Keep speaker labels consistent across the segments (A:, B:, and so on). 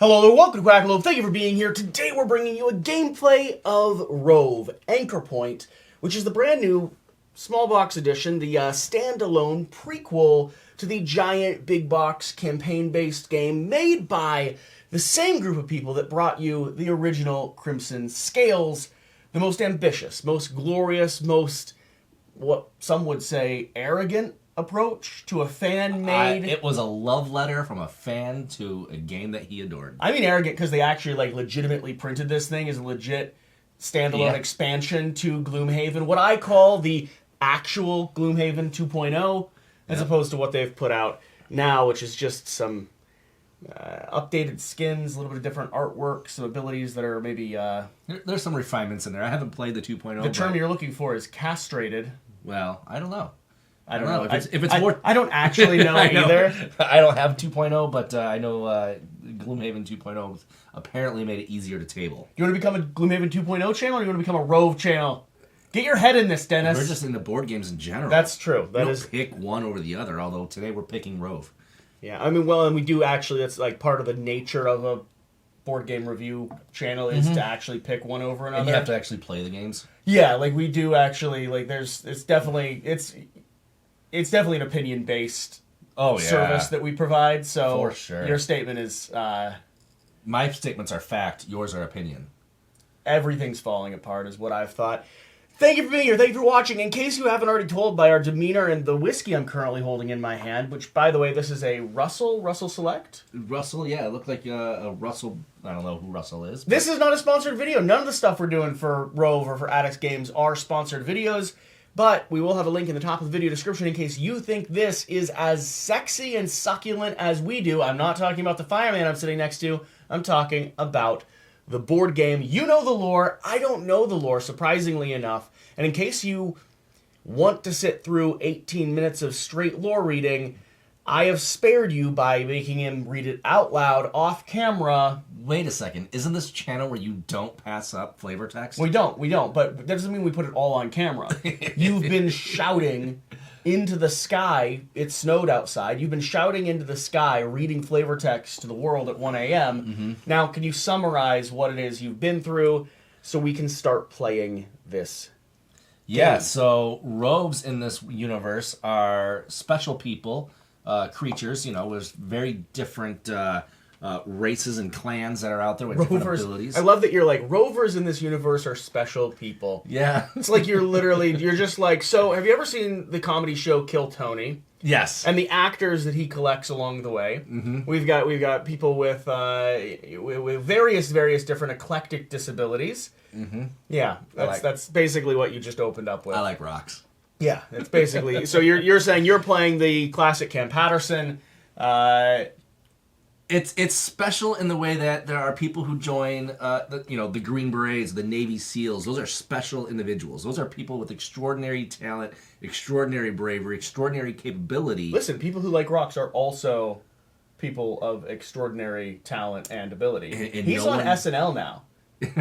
A: Hello there, welcome to Quackalope. Thank you for being here. Today we're bringing you a gameplay of Rove, Anchor Point, which is the brand new small box edition, the standalone prequel to the giant big box campaign-based game made by the same group of people that brought you the original Crimson Scales, the most ambitious, most glorious, most, what some would say, arrogant approach to a fan-made...
B: It was a love letter from a fan to a game that he adored.
A: I mean arrogant because they actually legitimately printed this thing as a legit standalone expansion to Gloomhaven. What I call the actual Gloomhaven 2.0 as opposed to what they've put out now, which is just some updated skins, a little bit of different artwork, some abilities that are maybe...
B: There's some refinements in there. I haven't played the 2.0.
A: The term you're looking for is castrated.
B: Well, I don't know.
A: I don't know.
B: If it's more...
A: I don't actually know either.
B: I don't have 2.0, but I know Gloomhaven 2.0 apparently made it easier to table.
A: You want to become a Gloomhaven 2.0 channel, or you want to become a Rove channel? Get your head in this, Dennis.
B: We're just into board games in general.
A: That's true.
B: We don't pick one over the other, although today we're picking Rove.
A: Yeah, I mean, well, and we do actually, that's like part of the nature of a board game review channel is to actually pick one over another.
B: And you have to actually play the games?
A: Yeah, we do actually, it's definitely an opinion-based service that we provide, so
B: for sure.
A: Your statement is...
B: My statements are fact, yours are opinion.
A: Everything's falling apart is what I've thought. Thank you for being here. Thank you for watching. In case you haven't already told by our demeanor and the whiskey I'm currently holding in my hand, which, by the way, this is a Russell Select?
B: Russell, yeah, it looked like a Russell... I don't know who Russell is.
A: This is not a sponsored video. None of the stuff we're doing for Rove or for Addicts Games are sponsored videos. But we will have a link in the top of the video description in case you think this is as sexy and succulent as we do. I'm not talking about the fireman I'm sitting next to. I'm talking about the board game. You know the lore. I don't know the lore, surprisingly enough. And in case you want to sit through 18 minutes of straight lore reading, I have spared you by making him read it out loud, off camera.
B: Wait a second. Isn't this channel where you don't pass up flavor text?
A: We don't. But that doesn't mean we put it all on camera. You've been shouting into the sky. It snowed outside. You've been shouting into the sky, reading flavor text to the world at 1 a.m. Now, can you summarize what it is you've been through so we can start playing this
B: Yeah,
A: game?
B: so rogues in this universe are special people, creatures, with very different races and clans that are out there with different abilities.
A: I love that you're like, rovers in this universe are special people.
B: Yeah.
A: It's like you're just like, so have you ever seen the comedy show Kill Tony?
B: Yes.
A: And the actors that he collects along the way. We've got people with various different eclectic disabilities. Yeah, that's basically what you just opened up with.
B: I like rocks.
A: Yeah, it's basically... So you're saying you're playing the classic Cam Patterson.
B: It's special in the way that there are people who join, the Green Berets, the Navy SEALs. Those are special individuals. Those are people with extraordinary talent, extraordinary bravery, extraordinary capability.
A: Listen, people who like rocks are also people of extraordinary talent and ability.
B: And
A: He's on SNL now.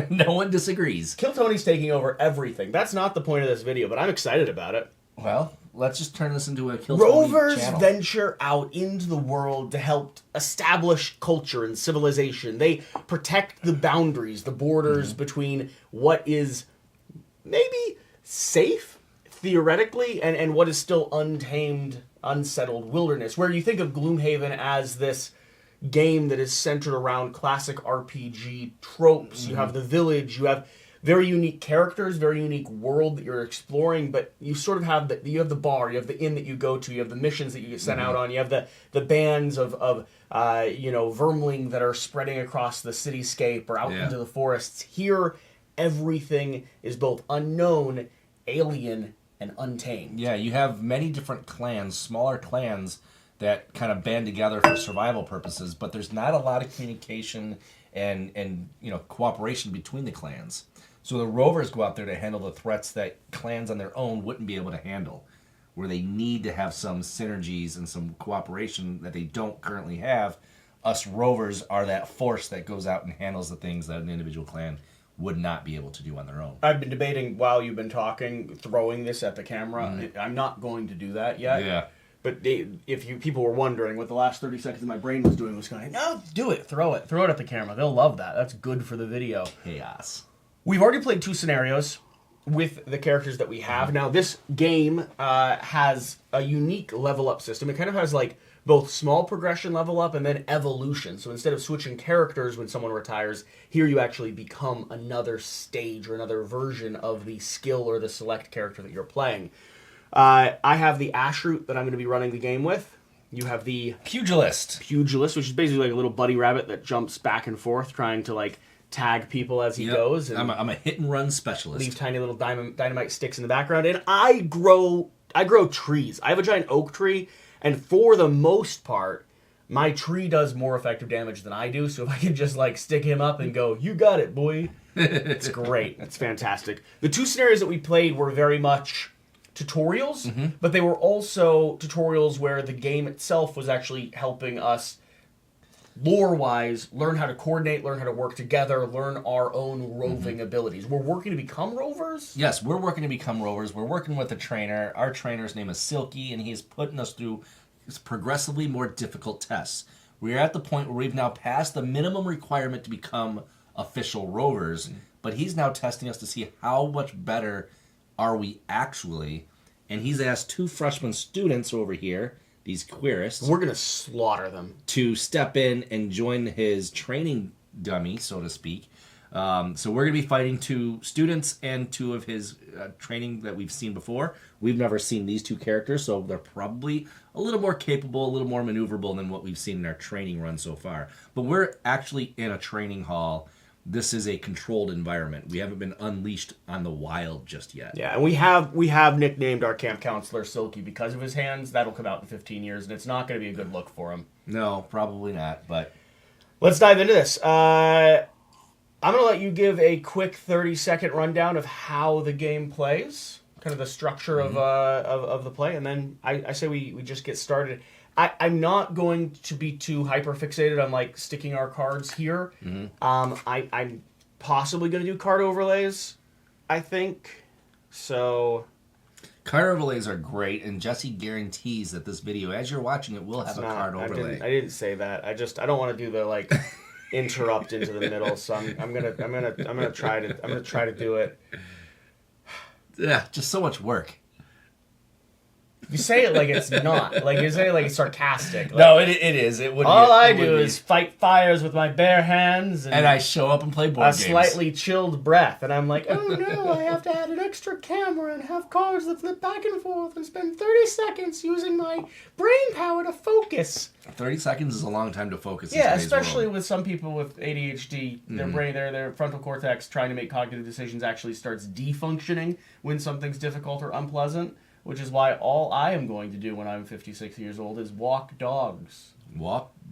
B: No one disagrees.
A: Kill Tony's taking over everything. That's not the point of this video, but I'm excited about it.
B: Well, let's just turn this into a Kill Tony
A: Rovers
B: channel.
A: venture out into the world to help establish culture and civilization. They protect the boundaries, the borders between what is maybe safe, theoretically, and what is still untamed, unsettled wilderness. Where you think of Gloomhaven as this game that is centered around classic RPG tropes. You have the village, you have very unique characters, very unique world that you're exploring, but you sort of have you have the bar, you have the inn that you go to, you have the missions that you get sent out on, you have the bands of vermling that are spreading across the cityscape or out into the forests. Here, everything is both unknown, alien, and untamed.
B: Yeah, you have many different clans, smaller clans, that kind of band together for survival purposes, but there's not a lot of communication and cooperation between the clans. So the rovers go out there to handle the threats that clans on their own wouldn't be able to handle, where they need to have some synergies and some cooperation that they don't currently have. Us rovers are that force that goes out and handles the things that an individual clan would not be able to do on their own.
A: I've been debating while you've been talking, throwing this at the camera. I'm not going to do that yet.
B: Yeah.
A: But people were wondering what the last 30 seconds of my brain was doing was going, no, do it, throw it at the camera. They'll love that. That's good for the video.
B: Chaos.
A: We've already played 2 scenarios with the characters that we have. Now, this game has a unique level up system. It kind of has like both small progression level up and then evolution. So instead of switching characters when someone retires, here you actually become another stage or another version of the skill or the select character that you're playing. I have the Ashroot that I'm going to be running the game with. You have the
B: Pugilist,
A: which is basically like a little buddy rabbit that jumps back and forth trying to like tag people as he goes. And
B: I'm a hit and run specialist.
A: leave tiny little dynamite sticks in the background. And I grow trees. I have a giant oak tree, and for the most part, my tree does more effective damage than I do. So if I can just like stick him up and go, you got it, boy. It's great. It's fantastic. The 2 scenarios that we played were very much tutorials, but they were also tutorials where the game itself was actually helping us lore-wise learn how to coordinate, learn how to work together, learn our own roving abilities. We're working to become rovers?
B: Yes, we're working to become rovers. We're working with a trainer. Our trainer's name is Silky, and he's putting us through progressively more difficult tests. We're at the point where we've now passed the minimum requirement to become official rovers, but he's now testing us to see how much better are we actually. And he's asked 2 freshman students over here, these queerists,
A: We're going to slaughter them.
B: to step in and join his training dummy, so to speak. So we're going to be fighting 2 students and 2 of his training that we've seen before. We've never seen these 2 characters, so they're probably a little more capable, a little more maneuverable than what we've seen in our training run so far. But we're actually in a training hall. This is a controlled environment. We haven't been unleashed on the wild just yet.
A: Yeah, and we have nicknamed our camp counselor Silky because of his hands. That'll come out in 15 years, and it's not going to be a good look for him.
B: No, probably not, but
A: Let's dive into this. I'm going to let you give a quick 30-second rundown of how the game plays, kind of the structure of the play, and then I say we just get started. I'm not going to be too hyper-fixated on, like, sticking our cards here. I'm possibly going to do card overlays, I think. So
B: card overlays are great, and Jesse guarantees that this video, as you're watching it, will have a card overlay.
A: I didn't say that. I don't want to do the, like, interrupt into the middle, so I'm gonna try to do it.
B: Yeah, just so much work.
A: You say it like it's not. Like you say it like it's sarcastic. Like,
B: No, it is. It would.
A: all I do is fight fires with my bare hands, and
B: I show up and play board
A: a
B: games.
A: slightly chilled breath, and I'm like, oh no, I have to add an extra camera and have cards that flip back and forth and spend 30 seconds using my brain power to focus.
B: 30 seconds is a long time to focus.
A: Yeah,
B: in
A: especially
B: world.
A: with some people with ADHD, their brain, their frontal cortex trying to make cognitive decisions actually starts defunctioning when something's difficult or unpleasant. Which is why all I am going to do when I'm 56 years old is walk dogs.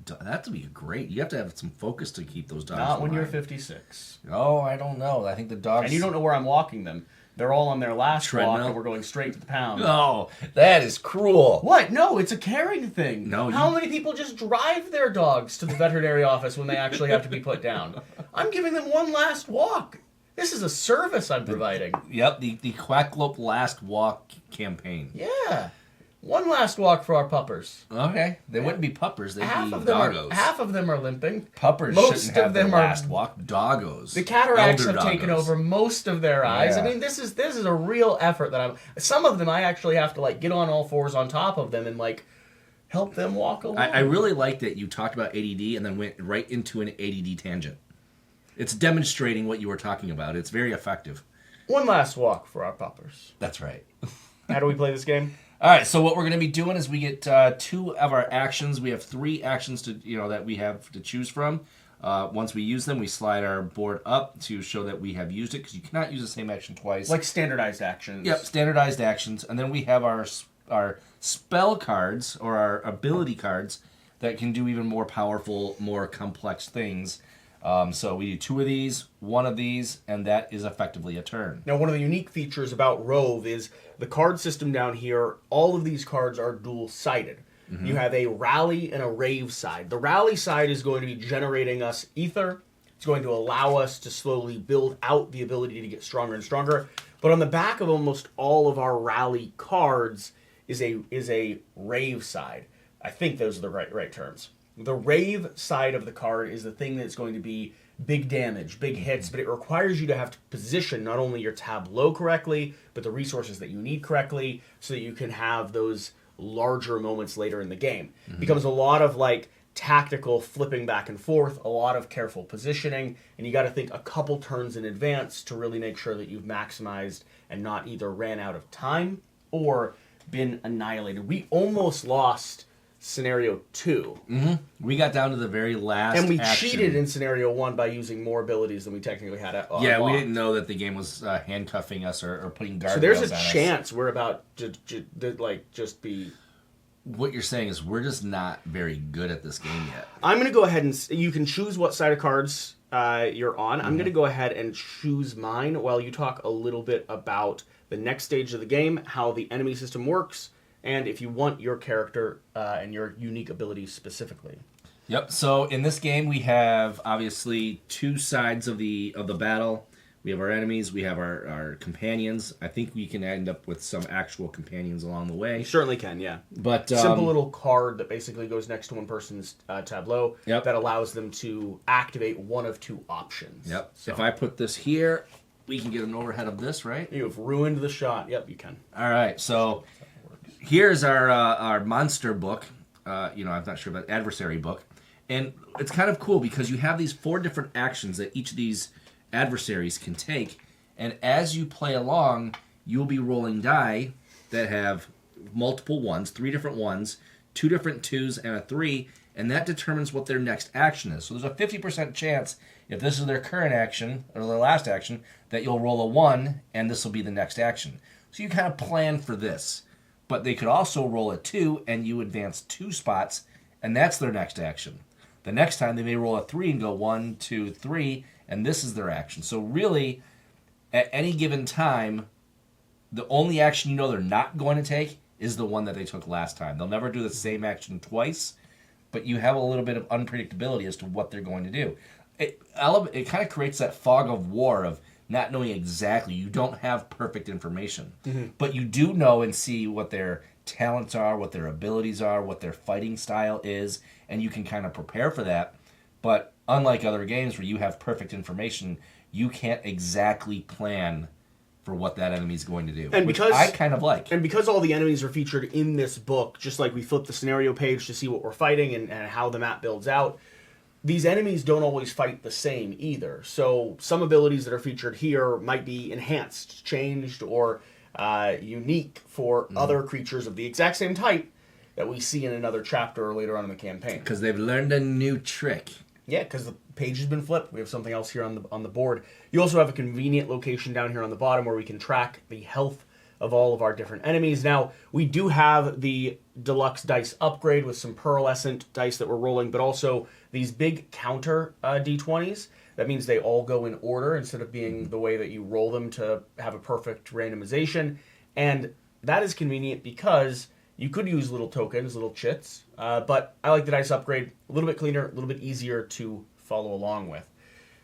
B: That'd be great. You have to have some focus to keep those dogs
A: Not when
B: alive.
A: you're 56.
B: Oh, I don't know. I think the dogs...
A: And you don't know where I'm walking them. They're all on their last walk,
B: Treadmill?
A: and we're going straight to the pound.
B: Oh, that is cruel.
A: What? No, it's a caring thing.
B: No,
A: How many people just drive their dogs to the veterinary office when they actually have to be put down? I'm giving them one last walk. This is a service I'm providing.
B: Yep, the Quackalope Last Walk campaign.
A: Yeah. One last walk for our puppers.
B: Okay. They wouldn't be puppers. They'd be
A: Half
B: doggos.
A: of them are limping.
B: Puppers
A: Most
B: shouldn't have
A: of them
B: their
A: are-
B: last walk. Doggos.
A: The cataracts
B: Elder
A: have taken
B: doggos.
A: over most of their eyes.
B: Yeah.
A: I mean, this is a real effort that some of them I actually have to like get on all fours on top of them and like help them walk along.
B: I really like that you talked about ADD and then went right into an ADD tangent. It's demonstrating what you were talking about. It's very effective.
A: One last walk for our puppers.
B: That's right.
A: How do we play this game?
B: All right, so what we're going to be doing is we get 2 of our actions. We have 3 actions that we have to choose from. Once we use them, we slide our board up to show that we have used it, because you cannot use the same action twice.
A: Like standardized actions.
B: Yep, standardized actions. And then we have our spell cards, or our ability cards, that can do even more powerful, more complex things. So we do 2 of these, 1 of these, and that is effectively a turn.
A: Now, one of the unique features about Rove is the card system down here. All of these cards are dual-sided. You have a rally and a rave side. The rally side is going to be generating us ether. It's going to allow us to slowly build out the ability to get stronger and stronger. But on the back of almost all of our rally cards is a Rave side. I think those are the right terms. The Rave side of the card is the thing that's going to be big damage, big hits, but it requires you to have to position not only your tableau correctly, but the resources that you need correctly so that you can have those larger moments later in the game. It becomes a lot of like tactical flipping back and forth, a lot of careful positioning, and you got to think a couple turns in advance to really make sure that you've maximized and not either ran out of time or been annihilated. We almost lost scenario 2.
B: We got down to the very last
A: and we
B: action.
A: cheated in scenario 1 by using more abilities than we technically had.
B: Yeah, we didn't know that the game was handcuffing us or putting guardrails on us.
A: So there's a chance we're about to just be...
B: What you're saying is we're just not very good at this game yet.
A: I'm going to go ahead and... You can choose what side of cards you're on. I'm going to go ahead and choose mine while you talk a little bit about the next stage of the game, how the enemy system works, and if you want your character and your unique abilities specifically.
B: Yep. So in this game, we have obviously 2 sides of the battle. We have our enemies. We have our companions. I think we can end up with some actual companions along the way.
A: You certainly can, yeah.
B: But
A: simple little card that basically goes next to one person's tableau
B: Yep.
A: that allows them to activate one of 2 options.
B: Yep.
A: So
B: If I put this here, we can get an overhead of this, right?
A: you have ruined the shot. Yep, you can.
B: All right. So here's our monster book. I'm not sure about adversary book. And it's kind of cool because you have these 4 different actions that each of these adversaries can take. And as you play along, you'll be rolling die that have multiple 1s, 3 different 1s, 2 different 2s, and a 3. And that determines what their next action is. So there's a 50% chance, if this is their current action, or their last action, that you'll roll a 1, and this will be the next action. So you kind of plan for this. But they could also roll a 2, and you advance 2 spots, and that's their next action. The next time, they may roll a 3 and go 1, 2, 3, and this is their action. So really, at any given time, the only action you know they're not going to take is the one that they took last time. They'll never do the same action twice, but you have a little bit of unpredictability as to what they're going to do. It kind of creates that fog of war of not knowing exactly. You don't have perfect information. But you do know and see what their talents are, what their abilities are, what their fighting style is, and you can kind of prepare for that. But unlike other games where you have perfect information, you can't exactly plan for what that enemy's going to do, which I kind of like.
A: And because all the enemies are featured in this book, just like we flip the scenario page to see what we're fighting and how the map builds out, these enemies don't always fight the same either. So some abilities that are featured here might be enhanced, changed, or unique for other creatures of the exact same type that we see in another chapter or later on in the campaign.
B: Because they've learned a new trick.
A: Yeah, because the page has been flipped. We have something else here on the board. You also have a convenient location down here on the bottom where we can track the health of all of our different enemies. Now, we do have the deluxe dice upgrade with some pearlescent dice that we're rolling, but also these big counter D20s. That means they all go in order instead of being the way that you roll them to have a perfect randomization. And that is convenient because you could use little tokens, little chits, but I like the dice upgrade. A little bit cleaner, a little bit easier to follow along with.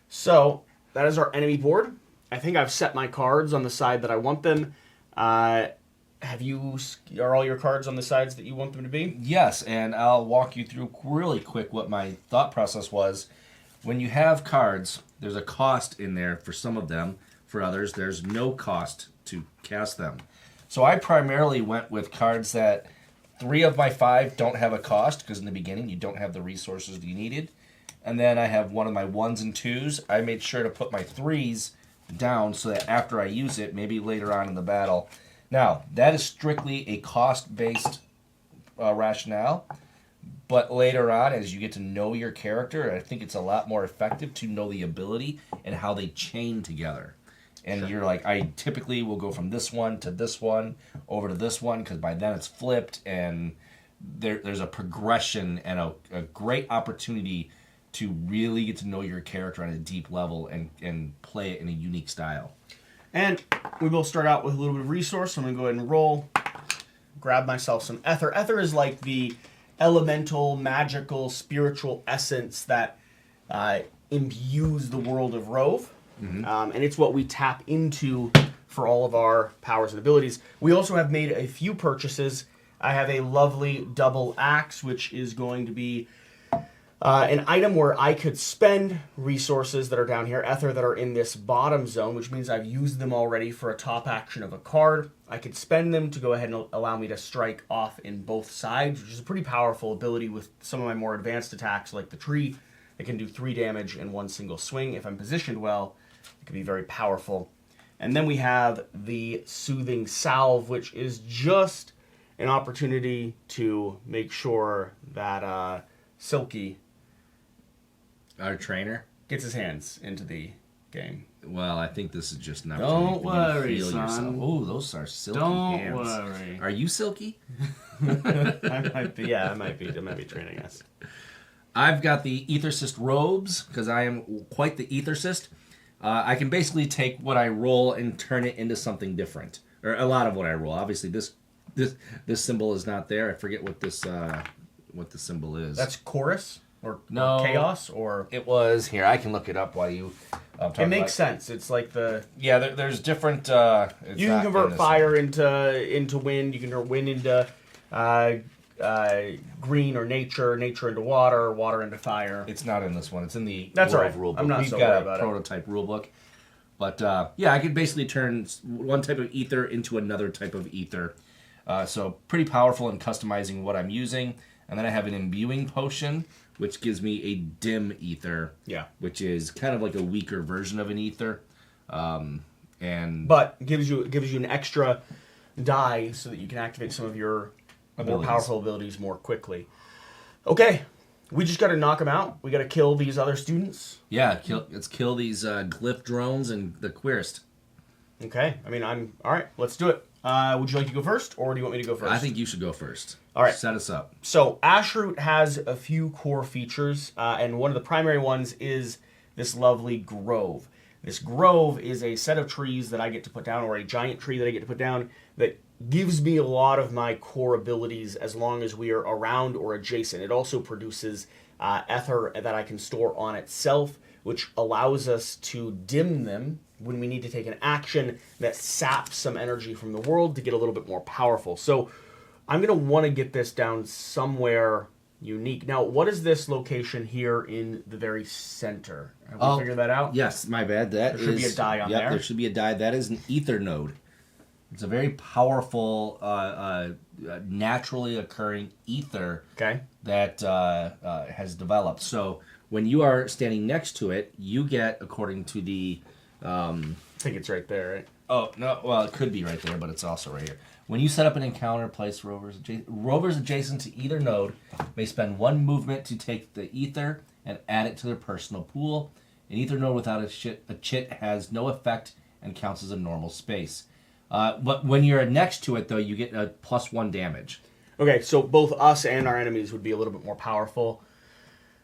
A: So that is our enemy board. I think I've set my cards on the side that I want them. Are all your cards on the sides that you want them to be?
B: Yes, and I'll walk you through really quick what my thought process was. When you have cards, there's a cost in there for some of them. For others, there's no cost to cast them. So I primarily went with cards that 3 of my 5 don't have a cost, because in the beginning you don't have the resources that you needed. And then I have one of my 1s and 2s. I made sure to put my 3s down so that after I use it, maybe later on in the battle. Now, that is strictly a cost-based rationale. But later on, as you get to know your character, I think it's a lot more effective to know the ability and how they chain together. And sure. You're like, I typically will go from this one to this one, over to this one, because by then it's flipped, and there's a progression and a great opportunity to really get to know your character on a deep level and play it in a unique style.
A: And we will start out with a little bit of resource. I'm going to go ahead and roll. Grab myself some ether. Ether is like the elemental, magical, spiritual essence that imbues the world of Rove. And it's what we tap into for all of our powers and abilities. We also have made a few purchases I have a lovely double axe, which is going to be an item where I could spend resources that are down here, ether that are in this bottom zone, which means I've used them already for a top action of a card. I could spend them to go ahead and allow me to strike off in both sides, which is a pretty powerful ability with some of my more advanced attacks, like the tree. It can do 3 damage in one single swing. If I'm positioned well, it can be very powerful. And then we have the Soothing Salve, which is just an opportunity to make sure that Silky,
B: our trainer,
A: gets his hands into the game.
B: Well, I think this is just not.
A: Don't worry, son.
B: Oh, those are silky
A: Don't
B: hands.
A: worry.
B: Are you silky?
A: I might be. Yeah, I might be training us.
B: I've got the Ethercyst robes because I am quite the Ethercyst. I can basically take what I roll and turn it into something different, or a lot of what I roll. Obviously, this symbol is not there. I forget what this symbol is.
A: That's chorus or chaos or.
B: It was here. I can look it up while you.
A: It makes sense. It's like the
B: there's different.
A: You can convert fire into wind. You can convert wind into green or nature into water into fire.
B: It's not in this one. It's in the
A: That's right.
B: rule book.
A: I'm not
B: We've
A: so
B: got
A: worried
B: a
A: about
B: prototype rule book. But I could basically turn one type of ether into another type of ether. So pretty powerful in customizing what I'm using. And then I have an imbuing potion, which gives me a dim ether.
A: Yeah.
B: Which is kind of like a weaker version of an ether.
A: But gives you an extra die so that you can activate some of your more powerful abilities more quickly. Okay. We just got to knock them out. We got to kill these other students.
B: Yeah, let's kill these glyph drones and the queerest.
A: Okay. I mean, all right. Let's do it. Would you like to go first, or do you want me to go first?
B: I think you should go first.
A: All right.
B: Set us up.
A: So, Ashroot has a few core features, and one of the primary ones is this lovely grove. This grove is a set of trees that I get to put down, or a giant tree that I get to put down, that gives me a lot of my core abilities as long as we are around or adjacent. It also produces ether that I can store on itself, which allows us to dim them when we need to take an action that saps some energy from the world to get a little bit more powerful. So I'm going to want to get this down somewhere unique. Now, what is this location here in the very center? Have we figured that out?
B: Yes, my bad. There
A: should be a die on there.
B: There should be a die. That is an ether node. It's a very powerful, naturally occurring ether that has developed. So when you are standing next to it, you get, according to the...
A: I think it's right there, right?
B: Oh, no. Well, it could be right there, but it's also right here. When you set up an encounter, place rovers adjacent to either node may spend 1 movement to take the ether and add it to their personal pool. An ether node without a chit has no effect and counts as a normal space. But when you're next to it, though, you get a +1 damage.
A: Okay, so both us and our enemies would be a little bit more powerful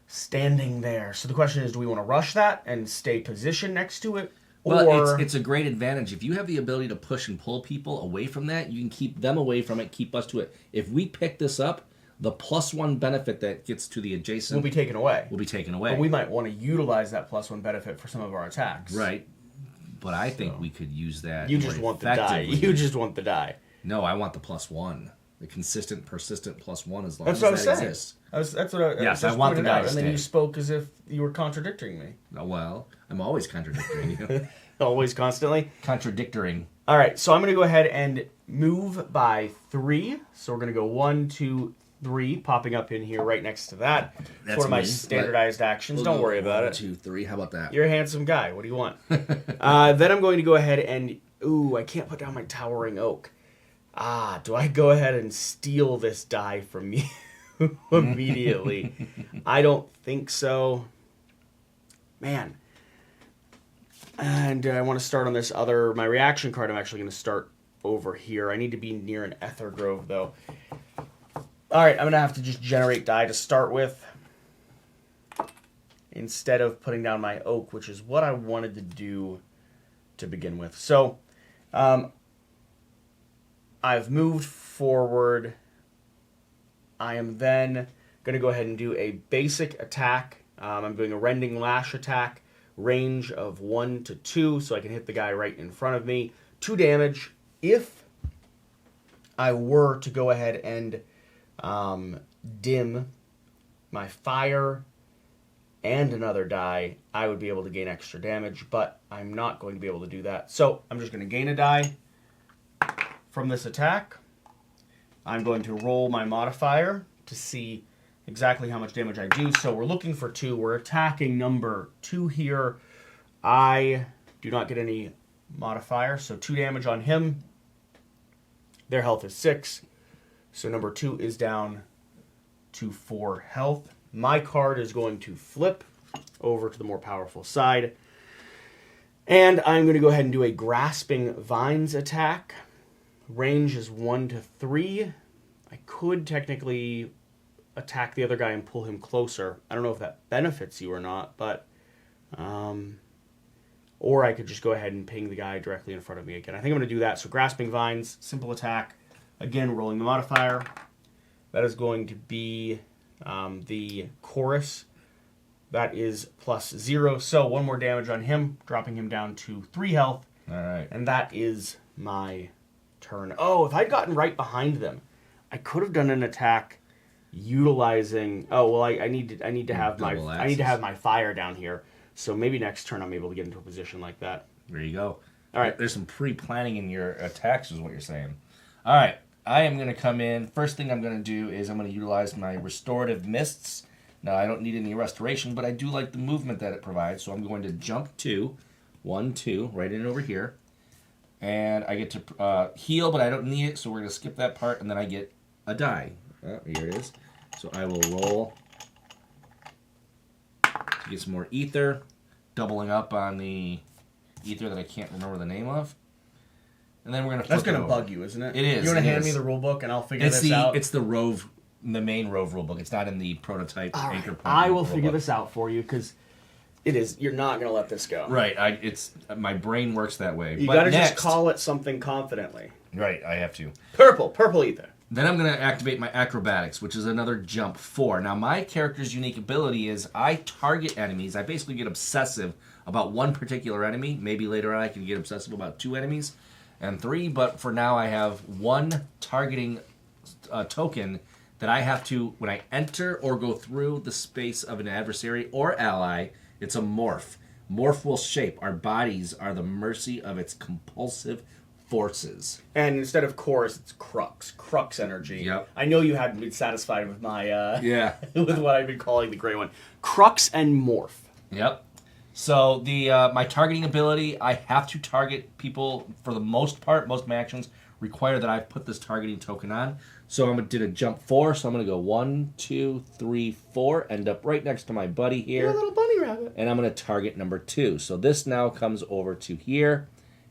A: standing there. So the question is, do we want to rush that and stay positioned next to it?
B: Well, it's a great advantage. If you have the ability to push and pull people away from that, you can keep them away from it, keep us to it. If we pick this up, the +1 benefit that gets to the adjacent...
A: will be taken away.
B: But
A: we might want to utilize that +1 benefit for some of our attacks.
B: Right. But I think we could use that.
A: You just want the die. You just want the die.
B: No, I want the +1. The consistent, persistent +1 as long as
A: that
B: exists.
A: That's what I
B: Yes, I want the die.
A: And then you spoke as if you were contradicting me.
B: Well, I'm always contradicting you.
A: Always, constantly?
B: Contradictoring.
A: All right, so I'm going to go ahead and move by 3. So we're going to go 1, 2, 3, popping up in here right next to that. That's one of my standardized actions. Don't worry about it.
B: 1, 2, 3. How about that?
A: You're a handsome guy. What do you want? Then I'm going to go ahead and... Ooh, I can't put down my towering oak. Do I go ahead and steal this die from you immediately? I don't think so. Man. And I want to start on this other... My reaction card, I'm actually going to start over here. I need to be near an ether grove, though. All right, I'm going to have to just generate die to start with, instead of putting down my oak, which is what I wanted to do to begin with. So, I've moved forward. I am then going to go ahead and do a basic attack. I'm doing a rending lash attack, range of 1 to 2, so I can hit the guy right in front of me. 2 damage. If I were to go ahead and dim my fire and another die, I would be able to gain extra damage, but I'm not going to be able to do that. So I'm just going to gain a die from this attack. I'm going to roll my modifier to see exactly how much damage I do. So we're looking for 2. We're attacking number 2 here. I do not get any modifier, so 2 damage on him. Their health is 6. So number 2 is down to 4 health. My card is going to flip over to the more powerful side. And I'm going to go ahead and do a Grasping Vines attack. Range is 1 to 3. I could technically attack the other guy and pull him closer. I don't know if that benefits you or not, but... or I could just go ahead and ping the guy directly in front of me again. I think I'm going to do that. So Grasping Vines, simple attack. Again, rolling the modifier. That is going to be the Chorus. That is +0. So 1 more damage on him, dropping him down to 3 health.
B: All right.
A: And that is my turn. Oh, if I'd gotten right behind them, I could have done an attack utilizing... Oh, well, I need to have my fire down here. So maybe next turn I'm able to get into a position like that.
B: There you go.
A: All right.
B: There's some pre-planning in your attacks is what you're saying. All right. I am going to come in. First thing I'm going to do is I'm going to utilize my Restorative Mists. Now, I don't need any restoration, but I do like the movement that it provides. So I'm going to jump 2. 1, 2, right in over here. And I get to heal, but I don't need it, so we're going to skip that part. And then I get a die. Oh, here it is. So I will roll to get some more ether, doubling up on the ether that I can't remember the name of. And then we're going to flip
A: That's going to bug you, isn't it?
B: It is.
A: You want to hand me the rule book and I'll figure this out?
B: It's the Rove, the main Rove rulebook. It's not in the prototype anchor point.
A: I will figure this out for you because it is. You're not going to let this go.
B: Right. It's my brain works that way.
A: You got to just call it something confidently.
B: Right. I have to.
A: Purple ether.
B: Then I'm going to activate my Acrobatics, which is another jump 4. Now, my character's unique ability is I target enemies. I basically get obsessive about one particular enemy. Maybe later on I can get obsessive about 2 enemies and 3. But for now, I have 1 targeting token that I have to, when I enter or go through the space of an adversary or ally, it's a morph. Morph will shape. Our bodies are the mercy of its compulsive forces.
A: And instead of chorus, it's crux energy.
B: Yep.
A: I know you hadn't been satisfied with my with what I've been calling the gray one. Crux and morph.
B: Yep. So the my targeting ability, I have to target people for the most part. Most of my actions require that I've put this targeting token on. So I'm did a jump 4. So I'm going to go 1, 2, 3, 4. End up right next to my buddy here.
A: You're a little bunny rabbit.
B: And I'm going to target number 2. So this now comes over to here.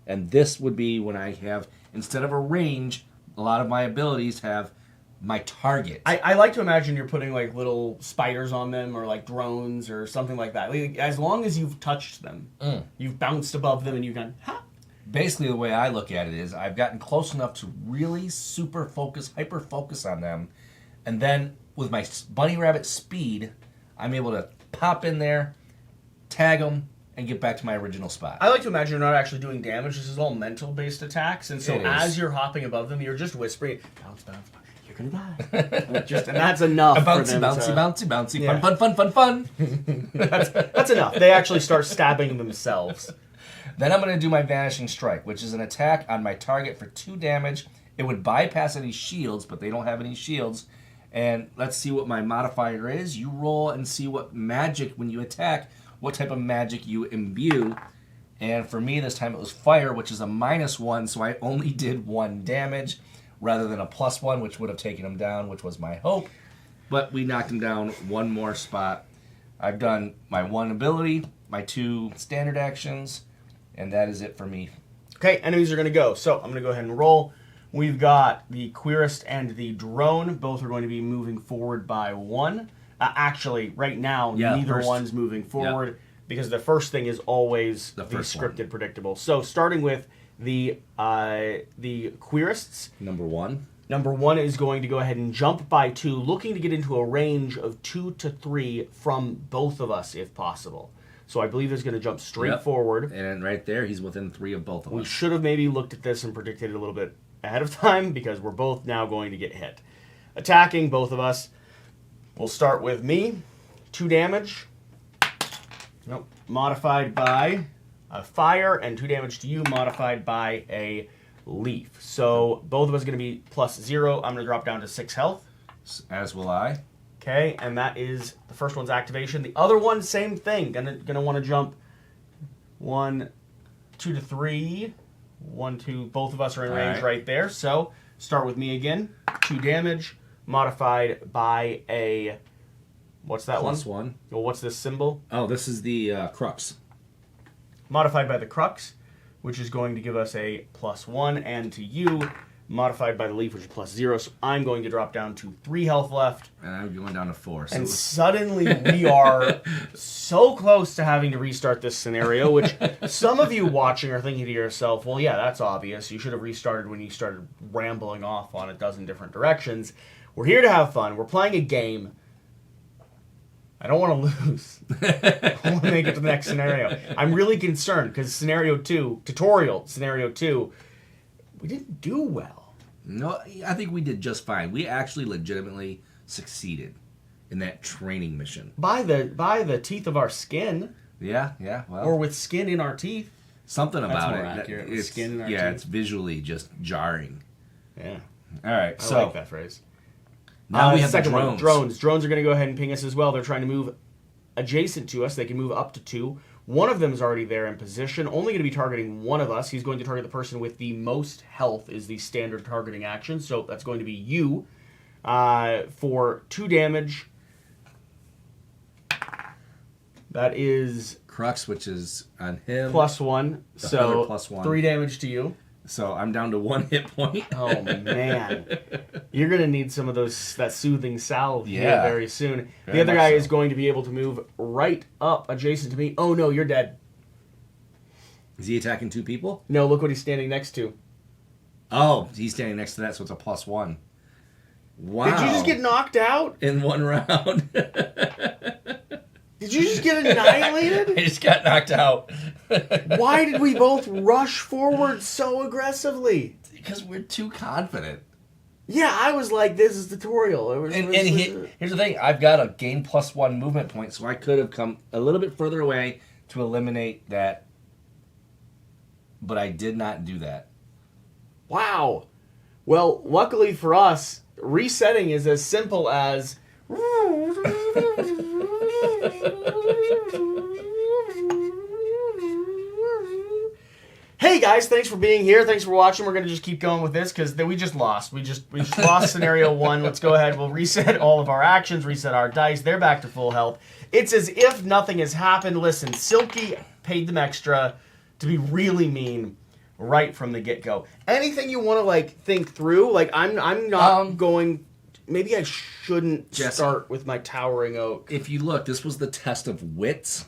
B: And this would be when I have, instead of a range, a lot of my abilities have my target.
A: I like to imagine you're putting like little spiders on them or like drones or something like that. Like, as long as you've touched them, you've bounced above them and you've gone, ha!
B: Basically, the way I look at it is I've gotten close enough to really super focus, hyper focus on them. And then with my bunny rabbit speed, I'm able to pop in there, tag them, and get back to my original spot.
A: I like to imagine you're not actually doing damage. This is all mental-based attacks. And so as you're hopping above them, you're just whispering, bounce, bounce, bounce. You're going to die. And that's enough for them
B: bouncy.
A: Yeah.
B: Fun.
A: That's enough. They actually start stabbing themselves.
B: Then I'm going to do my Vanishing Strike, which is an attack on my target for 2 damage. It would bypass any shields, but they don't have any shields. And let's see what my modifier is. You roll and see what magic, when you attack, what type of magic you imbue. And for me, this time it was fire, which is a -1, so I only did 1 damage rather than a +1, which would have taken him down, which was my hope. But we knocked him down 1 more spot. I've done my 1 ability, my 2 standard actions, and that is it for me.
A: Okay, enemies are going to go. So I'm going to go ahead and roll. We've got the Querist and the Drone. Both are going to be moving forward by 1. Actually, right now, neither one's moving forward because the first thing is always the scripted predictable. So starting with the Querists.
B: Number 1.
A: Number 1 is going to go ahead and jump by 2, looking to get into a range of 2 to 3 from both of us, if possible. So I believe he's going to jump straight forward.
B: And right there, he's within 3 of both of us.
A: We should have maybe looked at this and predicted it a little bit ahead of time because we're both now going to get hit. Attacking, both of us. We'll start with me. 2 damage. Nope. Modified by a fire, and 2 damage to you, modified by a leaf. So both of us are going to be +0. I'm going to drop down to 6 health.
B: As will I.
A: Okay, and that is the first one's activation. The other one, same thing. Gonna want to jump 1, 2 to 3. 1, 2. Both of us are in range right there. So start with me again. 2 damage, modified by a. What's that one?
B: +1.
A: Well, what's this symbol?
B: Oh, this is the crux.
A: Modified by the crux, which is going to give us a +1, and to you, modified by the leaf, which is +0. So I'm going to drop down to 3 health left.
B: And I'm going down to 4. So
A: And suddenly we are so close to having to restart this scenario, which some of you watching are thinking to yourself, well, yeah, that's obvious. You should have restarted when you started rambling off on a dozen different directions. We're here to have fun. We're playing a game. I don't want to lose. I want to make it to the next scenario. I'm really concerned because tutorial scenario 2, we didn't do well.
B: No, I think we did just fine. We actually legitimately succeeded in that training mission.
A: By the teeth of our skin.
B: Yeah, well.
A: Or with skin in our teeth.
B: Something about
A: more
B: it.
A: accurate, with skin in our
B: yeah,
A: teeth.
B: it's visually just jarring.
A: Yeah.
B: All right,
A: I
B: so
A: like that phrase.
B: now we have the
A: second one,
B: drones.
A: Drones are going to go ahead and ping us as well. They're trying to move adjacent to us. They can move up to 2. One of them is already there in position. Only going to be targeting one of us. He's going to target the person with the most health is the standard targeting action. So that's going to be you for 2 damage. That is
B: Crux, which is on him.
A: +1. So
B: +1.
A: 3 damage to you.
B: So I'm down to 1 hit point.
A: Oh man, you're gonna need some of that soothing salve here very soon.
B: Very
A: The other
B: much
A: guy
B: so.
A: is going to be able to move right up adjacent to me. Oh no, you're dead.
B: Is he attacking 2 people?
A: No, look what he's standing next to.
B: Oh, he's standing next to that, so it's a +1. Wow.
A: Did you just get knocked out?
B: in 1 round?
A: Did you just get annihilated?
B: I just got knocked out.
A: Why did we both rush forward so aggressively?
B: Because we're too confident.
A: Yeah, I was like, this is tutorial.
B: Here's the thing. I've got a gain +1 movement point, so I could have come a little bit further away to eliminate that. But I did not do that.
A: Wow. Well, luckily for us, resetting is as simple as... Hey guys, thanks for being here. Thanks for watching. We're gonna just keep going with this because we just lost. We just lost scenario 1. Let's go ahead. We'll reset all of our actions, reset our dice. They're back to full health. It's as if nothing has happened. Listen, Silky paid them extra to be really mean right from the get-go. Anything you want to think through? I'm not going. Maybe I shouldn't start with my towering oak.
B: If you look, this was the test of wits,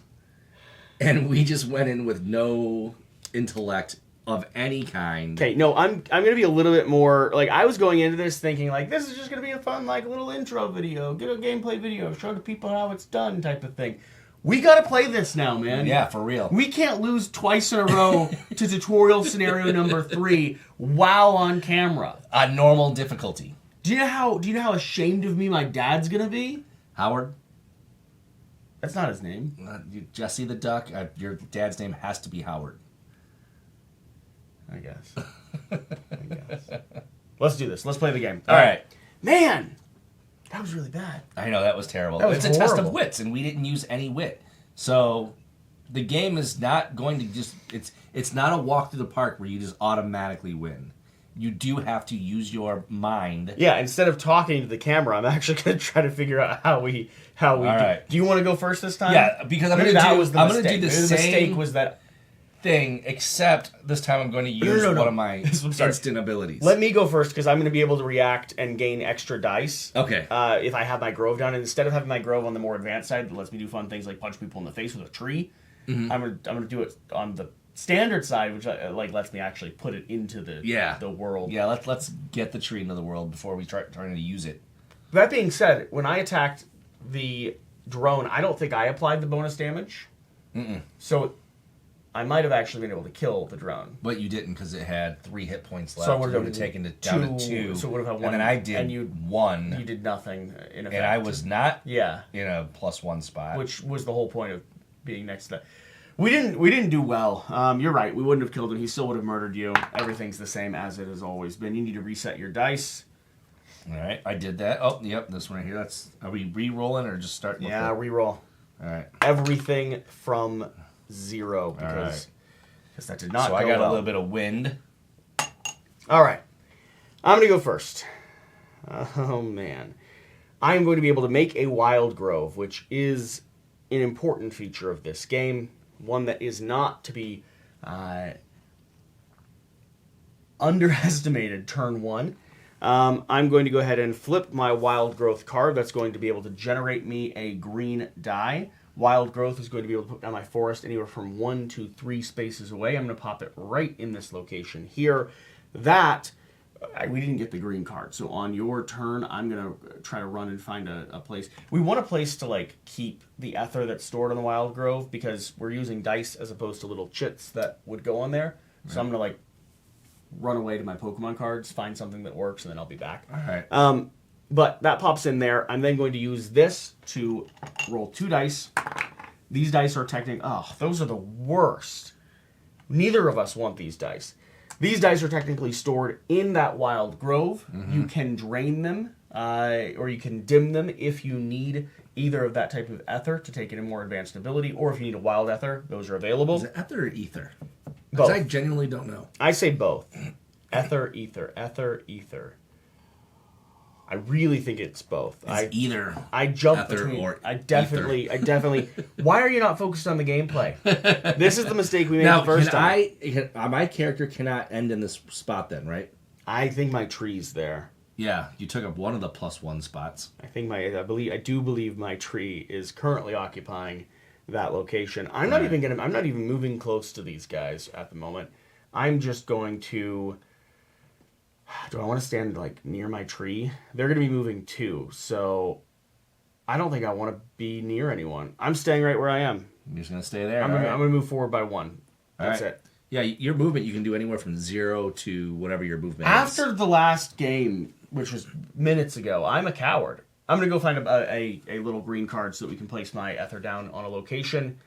B: and we just went in with no intellect of any kind.
A: Okay, no, I'm gonna be a little bit more I was going into this thinking this is just gonna be a fun little intro video, get a gameplay video, show the people how it's done type of thing. We gotta play this now, man.
B: Yeah, for real.
A: We can't lose twice in a row to tutorial scenario number 3 while on camera.
B: On normal difficulty.
A: Do you know how ashamed of me my dad's gonna be?
B: Howard?
A: That's not his name.
B: Jesse the Duck. Your dad's name has to be Howard.
A: I guess. Let's do this. Let's play the game.
B: All right.
A: Man, that was really bad.
B: I know, that was terrible.
A: That was
B: It's a test of
A: horrible.
B: wits, and we didn't use any wit. So the game is not going to just... It's not a walk through the park where you just automatically win. You do have to use your mind.
A: Yeah, instead of talking to the camera, I'm actually going to try to figure out how we
B: All right.
A: Do you want to go first this time?
B: Yeah, because I'm going to do the
A: Maybe the
B: same
A: mistake was that
B: thing, except this time I'm going to use
A: No.
B: one of my
A: I'm sorry.
B: instant abilities.
A: Let me go first because I'm going to be able to react and gain extra dice.
B: Okay.
A: If I have my Grove down, and instead of having my Grove on the more advanced side that lets me do fun things like punch people in the face with a tree, I'm gonna do it on the standard side, which lets me actually put it into the world.
B: Yeah, let's get the tree into the world before we trying to use it.
A: That being said, when I attacked the drone, I don't think I applied the bonus damage. So I might have actually been able to kill the drone.
B: But you didn't because it had 3 hit points left.
A: So I would have
B: taken it down to 2.
A: So it would have had 1.
B: And then I did
A: and
B: 1.
A: You did nothing, in effect.
B: And I was not in a +1 spot.
A: Which was the whole point of being next to that. We didn't do well. You're right. We wouldn't have killed him. He still would have murdered you. Everything's the same as it has always been. You need to reset your dice.
B: All right, I did that. Oh, yep, this one right here. Are we re-rolling or just starting?
A: Yeah, re-roll.
B: All right.
A: Everything from 0 because that did not.
B: So I got a little bit of wind.
A: All right, I'm gonna go first. Oh man, I'm going to be able to make a wild grove, which is an important feature of this game. One that is not to be underestimated. Turn 1. I'm going to go ahead and flip my Wild Growth card. That's going to be able to generate me a green die. Wild Growth is going to be able to put down my forest anywhere from 1 to 3 spaces away. I'm going to pop it right in this location here. We didn't get the green card, so on your turn, I'm going to try to run and find a place. We want a place to keep the ether that's stored on the Wild Grove because we're using dice as opposed to little chits that would go on there. So I'm going to run away to my Pokemon cards, find something that works, and then I'll be back.
B: All right.
A: But that pops in there. I'm then going to use this to roll 2 dice. These dice are technically... Oh, those are the worst. Neither of us want these dice. These dice are technically stored in that Wild Grove. Mm-hmm. You can drain them, or you can dim them if you need either of that type of ether to take it in more advanced ability, or if you need a wild ether, those are available.
B: Is it ether or ether?
A: Both.
B: I genuinely don't know.
A: I say both. Ether, ether, ether, ether. I really think it's both.
B: Either
A: I jump
B: ether
A: between.
B: Or
A: I definitely. Why are you not focused on the gameplay? This is the mistake we made the first time.
B: My character cannot end in this spot then, right?
A: I think my tree's there.
B: Yeah, you took up one of the +1 spots.
A: I do believe my tree is currently occupying that location. I'm not even moving close to these guys at the moment. I'm just going to. Do I want to stand near my tree? They're going to be moving too, so I don't think I want to be near anyone. I'm staying right where I am.
B: You're just going to stay there?
A: I'm going to move forward by 1. That's it.
B: Yeah, your movement you can do anywhere from 0 to whatever your movement is.
A: After the last game, which was minutes ago, I'm a coward. I'm going to go find a little green card so that we can place my ether down on a location.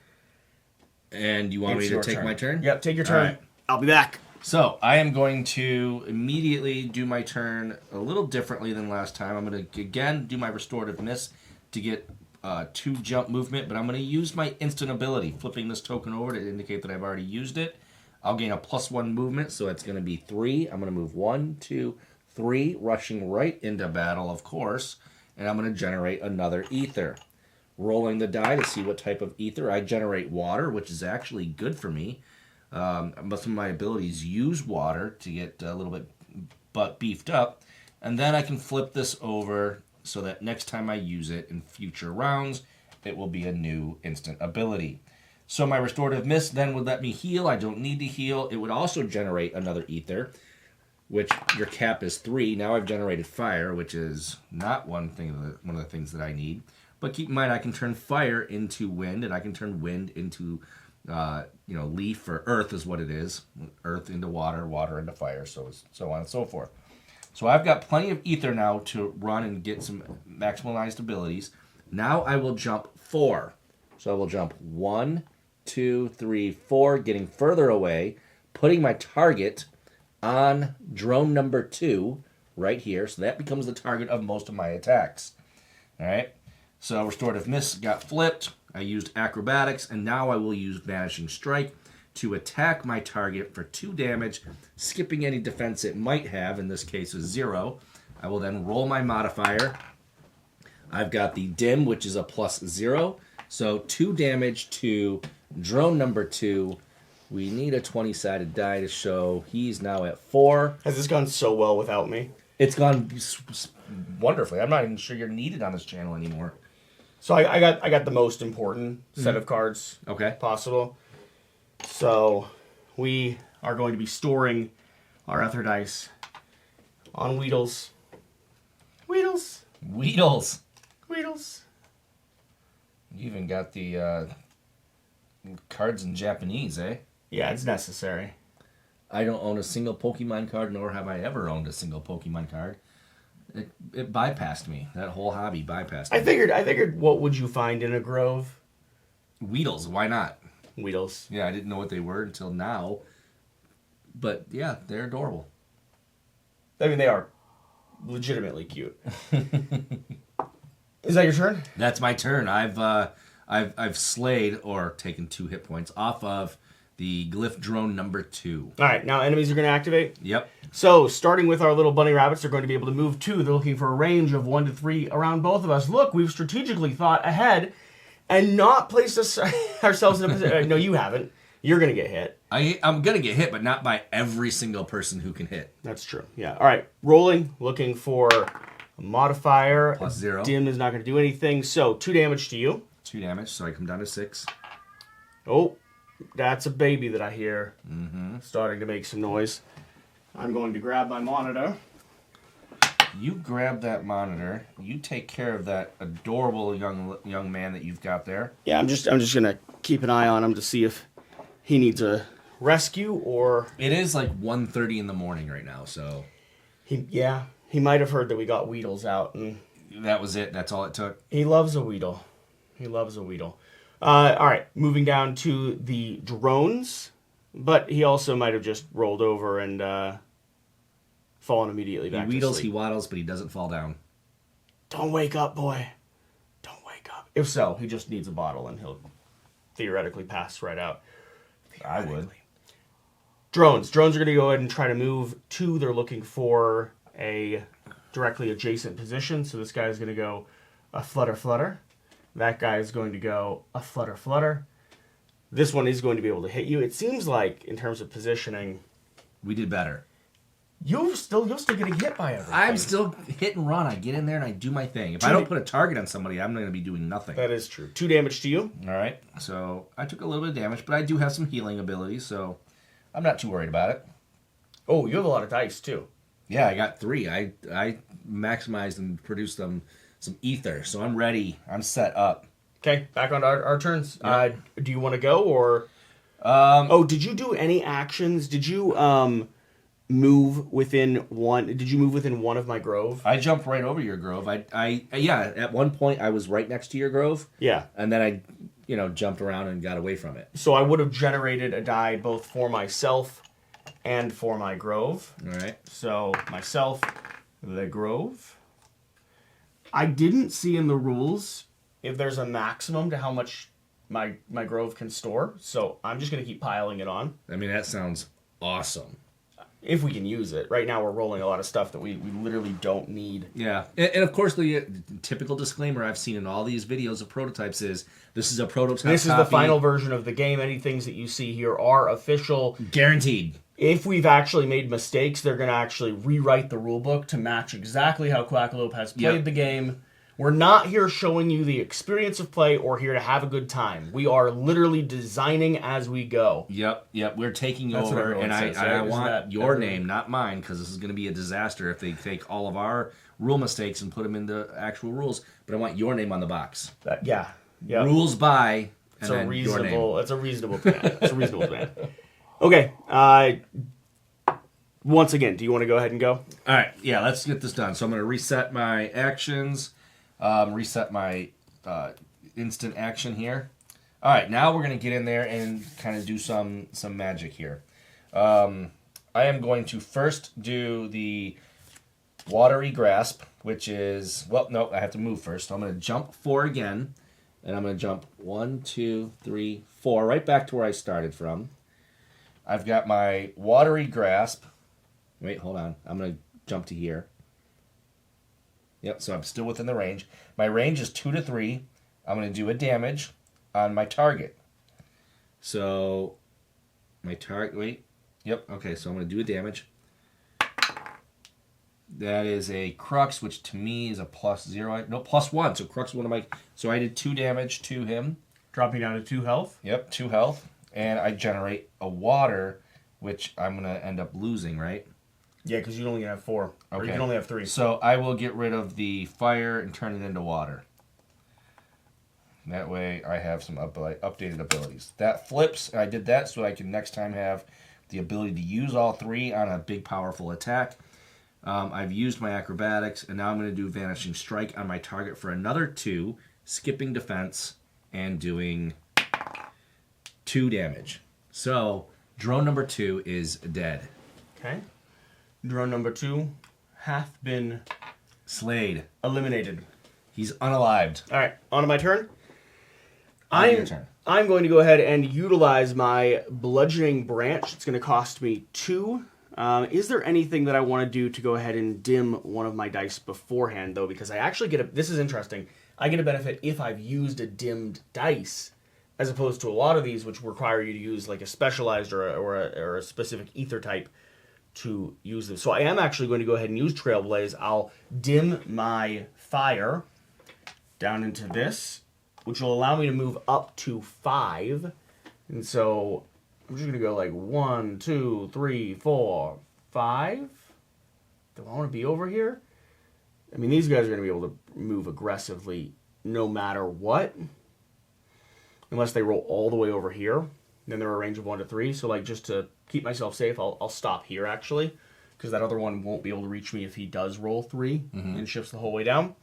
B: And you want me to take my turn?
A: Yep, take your turn. Right. I'll be back.
B: So, I am going to immediately do my turn a little differently than last time. I'm going to, again, do my Restorative Miss to get 2 jump movement, but I'm going to use my instant ability, flipping this token over to indicate that I've already used it. I'll gain a +1 movement, so it's going to be 3. I'm going to move 1, 2, 3, rushing right into battle, of course, and I'm going to generate another ether. Rolling the die to see what type of ether. I generate water, which is actually good for me. Most of my abilities use water to get a little bit beefed up. And then I can flip this over so that next time I use it in future rounds, it will be a new instant ability. So my Restorative Mist then would let me heal. I don't need to heal. It would also generate another ether, which your cap is 3. Now I've generated fire, which is not one of the things that I need. But keep in mind, I can turn fire into wind, and I can turn wind into leaf, or earth is what it is. Earth into water, water into fire, so on and so forth. So I've got plenty of ether now to run and get some maximalized abilities. Now I will jump 4. So I will jump 1, 2, 3, 4, getting further away, putting my target on drone number 2 right here. So that becomes the target of most of my attacks. All right. So Restorative Mist got flipped. I used Acrobatics, and now I will use Vanishing Strike to attack my target for 2 damage, skipping any defense it might have. In this case, is 0. I will then roll my modifier. I've got the Dim, which is a +0. So 2 damage to drone number 2. We need a 20-sided die to show he's now at 4.
A: Has this gone so well without me?
B: It's gone wonderfully. I'm not even sure you're needed on this channel anymore.
A: So I got the most important set of cards possible. So we are going to be storing our ether dice on Weedles. Weedles.
B: Weedles.
A: Weedles.
B: You even got the cards in Japanese, eh?
A: Yeah, it's necessary.
B: I don't own a single Pokemon card, nor have I ever owned a single Pokemon card. It bypassed me. That whole hobby bypassed me.
A: I figured what would you find in a grove?
B: Weedles, why not?
A: Weedles.
B: Yeah, I didn't know what they were until now. But yeah, they're adorable.
A: I mean, they are legitimately cute. Is that your turn?
B: That's my turn. I've slayed or taken 2 hit points off of the glyph drone number 2.
A: All right, now enemies are going to activate.
B: Yep.
A: So, starting with our little bunny rabbits, they're going to be able to move 2. They're looking for a range of 1 to 3 around both of us. Look, we've strategically thought ahead and not placed ourselves in a position. No, you haven't. You're going to get hit.
B: I'm going to get hit, but not by every single person who can hit.
A: That's true. Yeah. All right, rolling, looking for a modifier.
B: +0.
A: Dim is not going to do anything. So, 2 damage to you.
B: 2 damage, so I come down to 6.
A: Oh, that's a baby that I hear starting to make some noise. I'm going to grab my monitor.
B: You grab that monitor. You take care of that adorable young man that you've got there.
A: Yeah, I'm just gonna keep an eye on him to see if he needs a rescue or
B: It is like 1:30 in the morning right now, so
A: he might have heard that we got Weedles out, and
B: that was it. That's all it took.
A: he loves a Weedle. He loves a Weedle. All right, moving down to the drones, but he also might have just rolled over and fallen immediately back
B: He wheedles,
A: to
B: he
A: sleep.
B: waddles, but he doesn't fall down.
A: Don't wake up, boy. Don't wake up. If so, he just needs a bottle, and he'll theoretically pass right out.
B: I would.
A: Drones. Drones are going to go ahead and try to move 2. They're looking for a directly adjacent position. So this guy is going to go a flutter, flutter. That guy is going to go a flutter, flutter. This one is going to be able to hit you. It seems like, in terms of positioning,
B: We did better.
A: you're still getting hit by everything.
B: I'm still hit and run. I get in there and I do my thing. If I don't put a target on somebody, I'm going to be doing nothing.
A: That is true. 2 damage to you.
B: All right. So I took a little bit of damage, but I do have some healing abilities, so I'm not too worried about it.
A: Oh, you have a lot of dice, too.
B: Yeah, I got 3. I maximized and produced some ether, so I'm ready. I'm set up.
A: Okay, back on our turns. Do you want to go, or... did you do any actions? Did you move within one? Did you move within one of my grove?
B: I jumped right over your grove. Yeah, at one point I was right next to your grove.
A: Yeah.
B: And then I, jumped around and got away from it.
A: So I would have generated a die both for myself and for my grove.
B: All right.
A: So myself, the grove. I didn't see in the rules if there's a maximum to how much my grove can store. So I'm just going to keep piling it on.
B: I mean, that sounds awesome.
A: If we can use it. Right now we're rolling a lot of stuff that we literally don't need.
B: Yeah. And of course, the typical disclaimer I've seen in all these videos of prototypes is this is a prototype
A: This is
B: copy.
A: the final version of the game. Any things that you see here are official.
B: Guaranteed.
A: If we've actually made mistakes, they're going to actually rewrite the rulebook to match exactly how Quackalope has played the game. We're not here showing you the experience of play or here to have a good time. We are literally designing as we go.
B: Yep. We're taking
A: That's what
B: over,
A: everyone
B: and
A: says,
B: I
A: right? Isn't
B: want
A: that
B: your
A: everyone?
B: name, not mine, because this is going to be a disaster if they take all of our rule mistakes and put them into actual rules. But I want your name on the box.
A: Yeah.
B: Rules by, and
A: It's a
B: then your name.
A: reasonable. It's a reasonable plan. It's a reasonable plan. Okay. Once again, do you want to go ahead and go?
B: All right, yeah, let's get this done. So I'm going to reset my actions, reset my instant action here. All right, now we're going to get in there and kind of do some magic here. I am going to first do the watery grasp, which is, well, no, I have to move first. So I'm going to jump 4 again, and I'm going to jump 1, 2, 3, 4, right back to where I started from. I've got my watery grasp. Wait, hold on. I'm going to jump to here. Yep, so I'm still within the range. My range is 2 to 3. I'm going to do a damage on my target. So, my target, wait. Yep, okay, so I'm going to do a damage. That is a Crux, which to me is a +0. No, +1, so Crux is one of my... So I did 2 damage to him.
A: Dropping down to 2 health.
B: Yep, 2 health. And I generate a water, which I'm going to end up losing, right?
A: Yeah, because you only have 4. Or you
B: Okay.
A: can only have 3.
B: So I will get rid of the fire and turn it into water. That way I have some updated abilities. That flips, and I did that so I can next time have the ability to use all 3 on a big, powerful attack. I've used my acrobatics, and now I'm going to do Vanishing Strike on my target for another 2, skipping defense, and doing 2 damage. So, drone number 2 is dead.
A: Okay. Drone number 2 hath been
B: slayed.
A: Eliminated.
B: He's unalived.
A: All right, on to my turn.
B: Your turn.
A: I'm going to go ahead and utilize my bludgeoning branch. It's going to cost me 2. Is there anything that I want to do to go ahead and dim one of my dice beforehand, though? Because I actually get this is interesting. I get a benefit if I've used a dimmed dice, as opposed to a lot of these, which require you to use like a specialized or a specific ether type to use them. So I am actually going to go ahead and use Trailblaze. I'll dim my fire down into this, which will allow me to move up to 5. And so I'm just going to go like 1, 2, 3, 4, 5. Do I want to be over here? I mean, these guys are going to be able to move aggressively no matter what. Unless they roll all the way over here. Then they're a range of 1 to 3. So like just to keep myself safe, I'll stop here actually. Because that other one won't be able to reach me if he does roll 3 and shifts the whole way down.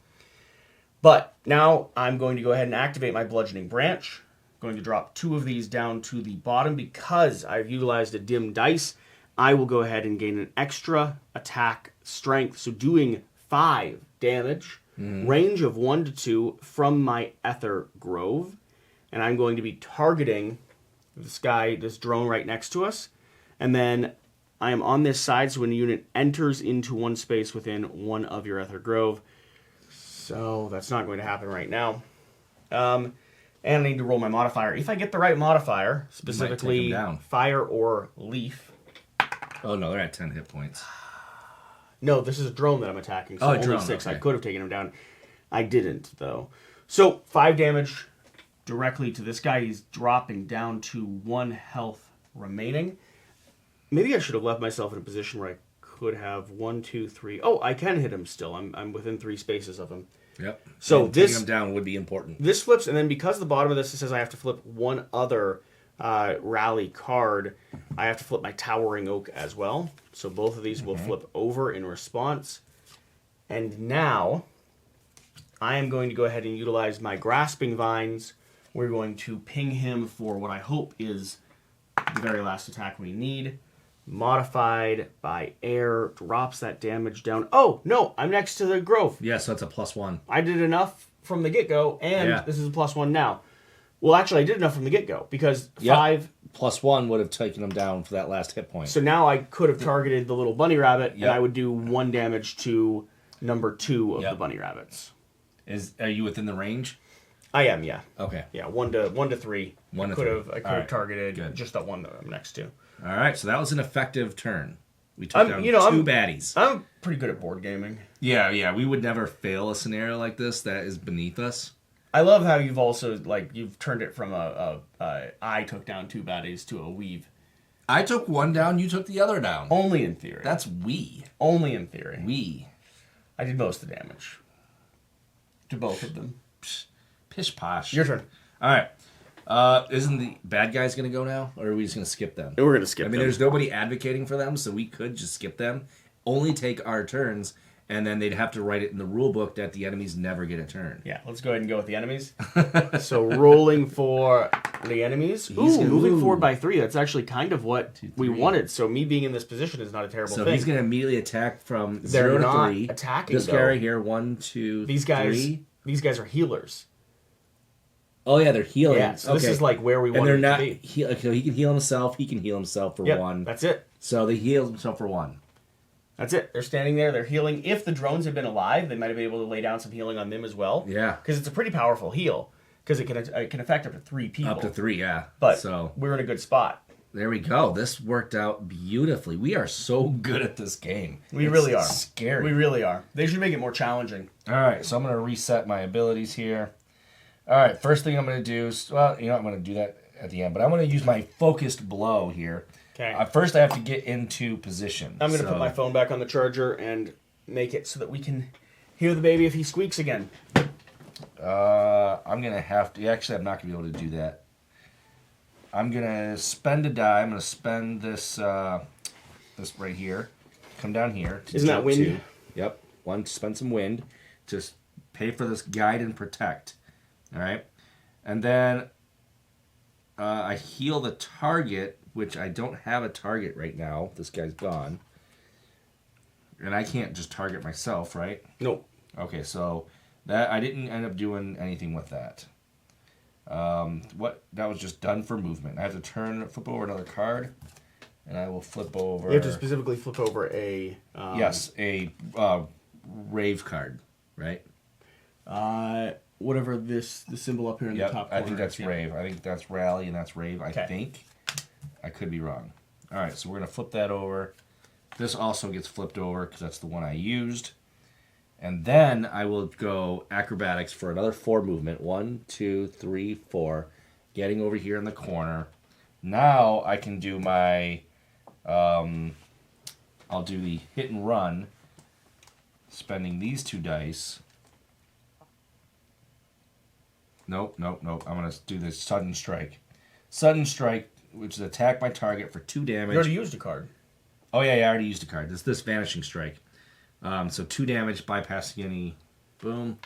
A: But now I'm going to go ahead and activate my bludgeoning branch. I'm going to drop 2 of these down to the bottom. Because I've utilized a dim dice, I will go ahead and gain an extra attack strength. So doing 5 damage, range of 1 to 2 from my Ether Grove. And I'm going to be targeting this guy, this drone right next to us. And then I am on this side, so when a unit enters into one space within one of your Ether Grove. So that's not going to happen right now. And I need to roll my modifier. If I get the right modifier, specifically fire or leaf.
B: Oh, no, they're at 10 hit points.
A: No, this is a drone that I'm attacking, so only
B: drone,
A: 6.
B: okay.
A: I could have taken him down. I didn't, though. So 5 damage directly to this guy. He's dropping down to 1 health remaining. Maybe I should have left myself in a position where I could have 1, 2, 3. Oh, I can hit him still. I'm within 3 spaces of him.
B: Yep.
A: So
B: and taking him down would be important.
A: This flips, and then because the bottom of this, it says I have to flip 1 other rally card. I have to flip my Towering Oak as well. So both of these will flip over in response. And now I am going to go ahead and utilize my Grasping Vines. We're going to ping him for what I hope is the very last attack we need. Modified by air, drops that damage down. Oh, no, I'm next to the grove.
B: Yeah, so that's a +1.
A: I did enough from the get-go, and this is a +1 now. Well, actually, I did enough from the get-go, because 5...
B: +1 would have taken him down for that last hit point.
A: So now I could have targeted the little bunny rabbit, and I would do 1 damage to number 2 of the bunny rabbits.
B: Are you within the range?
A: I am, yeah.
B: Okay.
A: Yeah, 1 to 3.
B: I
A: could have targeted just that one that I'm next to.
B: All right, so that was an effective turn. We took down 2 baddies.
A: I'm pretty good at board gaming.
B: Yeah, we would never fail a scenario like this. That is beneath us.
A: I love how you've also, you've turned it from I took down 2 baddies to a weave.
B: I took 1 down, you took the other down.
A: Only in theory.
B: That's we.
A: Only in theory.
B: We.
A: I did most of the damage. To both of them.
B: Pish posh.
A: Your turn.
B: All right. Isn't the bad guys going to go now? Or are we just going to skip them?
A: We're going to skip them.
B: I mean, there's nobody advocating for them, so we could just skip them. Only take our turns, and then they'd have to write it in the rule book that the enemies never get a turn.
A: Yeah, let's go ahead and go with the enemies. So rolling for the enemies. Moving forward by 3. That's actually kind of what we wanted. So me being in this position is not a terrible thing.
B: So he's going to immediately attack from 0 to 3.
A: They're not attacking,
B: this guy right here, 1, 2, 3.
A: These guys are healers.
B: Oh, yeah, they're healing.
A: Yeah, so this is where we want
B: to
A: be.
B: So he can heal himself. He can heal himself for 1.
A: That's it.
B: So they heal himself for 1.
A: That's it. They're standing there. They're healing. If the drones had been alive, they might have been able to lay down some healing on them as well.
B: Yeah.
A: Because it's a pretty powerful heal. Because it can affect up to 3 people.
B: Up to 3, yeah.
A: But we're in a good spot.
B: There we go. This worked out beautifully. We are so good at this game.
A: We really are.
B: Scary.
A: We really are. They should make it more challenging.
B: All right, so I'm going to reset my abilities here. All right, first thing I'm going to do is, I'm going to do that at the end, but I'm going to use my focused blow here.
A: Okay.
B: First, I have to get into position.
A: I'm going to put my phone back on the charger and make it so that we can hear the baby if he squeaks again.
B: I'm going to have to... Actually, I'm not going to be able to do that. I'm going to spend a die. I'm going to spend this this right here. Come down here.
A: Isn't that wind?
B: 2. Yep. One, spend some wind. Just pay for this guide and protect. All right? And then I heal the target, which I don't have a target right now. This guy's gone. And I can't just target myself, right?
A: Nope.
B: Okay, so that I didn't end up doing anything with that. That was just done for movement. I have to flip over another card, and I will flip over...
A: You have to specifically flip over a...
B: yes, a Rave card, right?
A: Whatever the symbol up here in the top corner.
B: I think that's Rave. I think that's Rally, and that's Rave, I
A: Okay.
B: think. I could be wrong. All right, so we're going to flip that over. This also gets flipped over because that's the one I used. And then I will go acrobatics for another 4 movement. 1, 2, 3, 4. Getting over here in the corner. Now I can do my... I'll do the hit and run. Spending these 2 dice. Nope. I'm going to do this sudden strike. Sudden strike, which is attack my target for 2 damage.
A: You already used a card.
B: Oh, yeah, I already used a card. This vanishing strike. So 2 damage, bypassing any... Boom.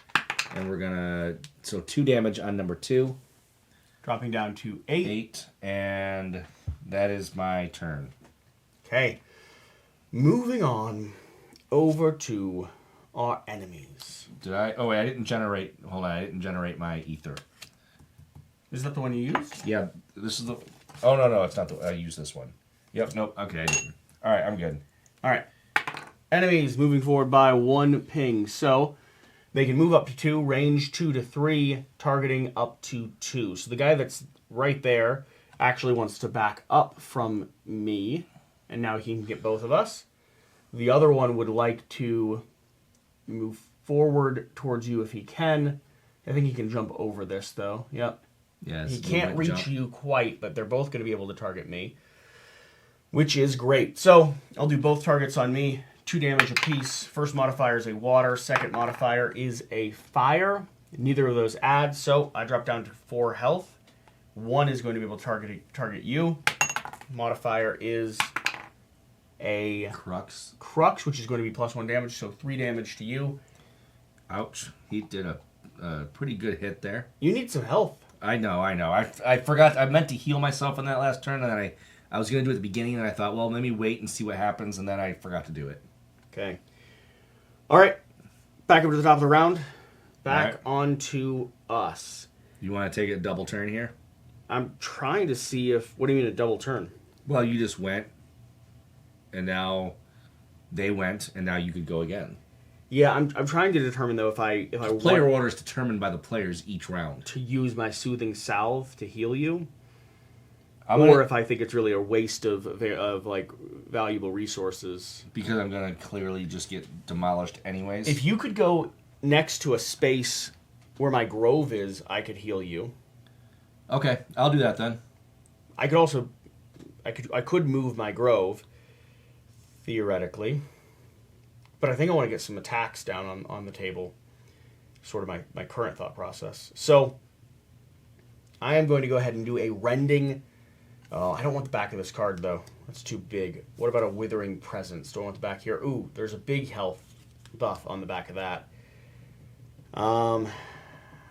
B: And we're going to... So 2 damage on number 2.
A: Dropping down to 8.
B: 8. And that is my turn.
A: Okay. Moving on over to our enemies.
B: Did I... Oh, wait, I didn't generate... Hold on, I didn't generate my ether.
A: Is that the one you used?
B: Yeah, this is the... Oh, no, it's not the... I used this one. Yep, nope, okay, I didn't. All right, I'm good.
A: All right. Enemies moving forward by 1 ping. So they can move up to 2, range 2 to 3, targeting up to 2. So the guy that's right there actually wants to back up from me, and now he can get both of us. The other one would like to move forward towards you if he can. I think he can jump over this, though. Yep.
B: Yeah,
A: he can't reach you quite, but they're both going to be able to target me, which is great. So I'll do both targets on me. 2 damage apiece. First modifier is a water. Second modifier is a fire. Neither of those add, so I drop down to 4 health. 1 is going to be able to target you. Modifier is a
B: Crux,
A: which is going to be +1 damage, so 3 damage to you.
B: Ouch. He did a pretty good hit there.
A: You need some health.
B: I know. I forgot. I meant to heal myself in that last turn, and then I was going to do it at the beginning, and I thought, well, let me wait and see what happens, and then I forgot to do it.
A: Okay. All right. Back up to the top of the round. Back
B: right.
A: onto us.
B: You want to take a double turn here?
A: I'm trying to see if... What do you mean a double turn?
B: Well, you just went, and now they went, and now you could go again.
A: Yeah, I'm trying to determine, though, if I
B: Player
A: want
B: order is determined by the players each round.
A: to use my soothing salve to heal you,
B: Or
A: if I think it's really a waste of like valuable resources.
B: Because I'm going to clearly just get demolished anyways.
A: If you could go next to a space where my grove is, I could heal you.
B: Okay, I'll do that then.
A: I could also, I could move my grove, theoretically, but I think I want to get some attacks down on the table. Sort of my current thought process. So I am going to go ahead and do a rending. Oh, I don't want the back of this card, though. That's too big. What about a withering presence? Do I want the back here? Ooh, there's a big health buff on the back of that. And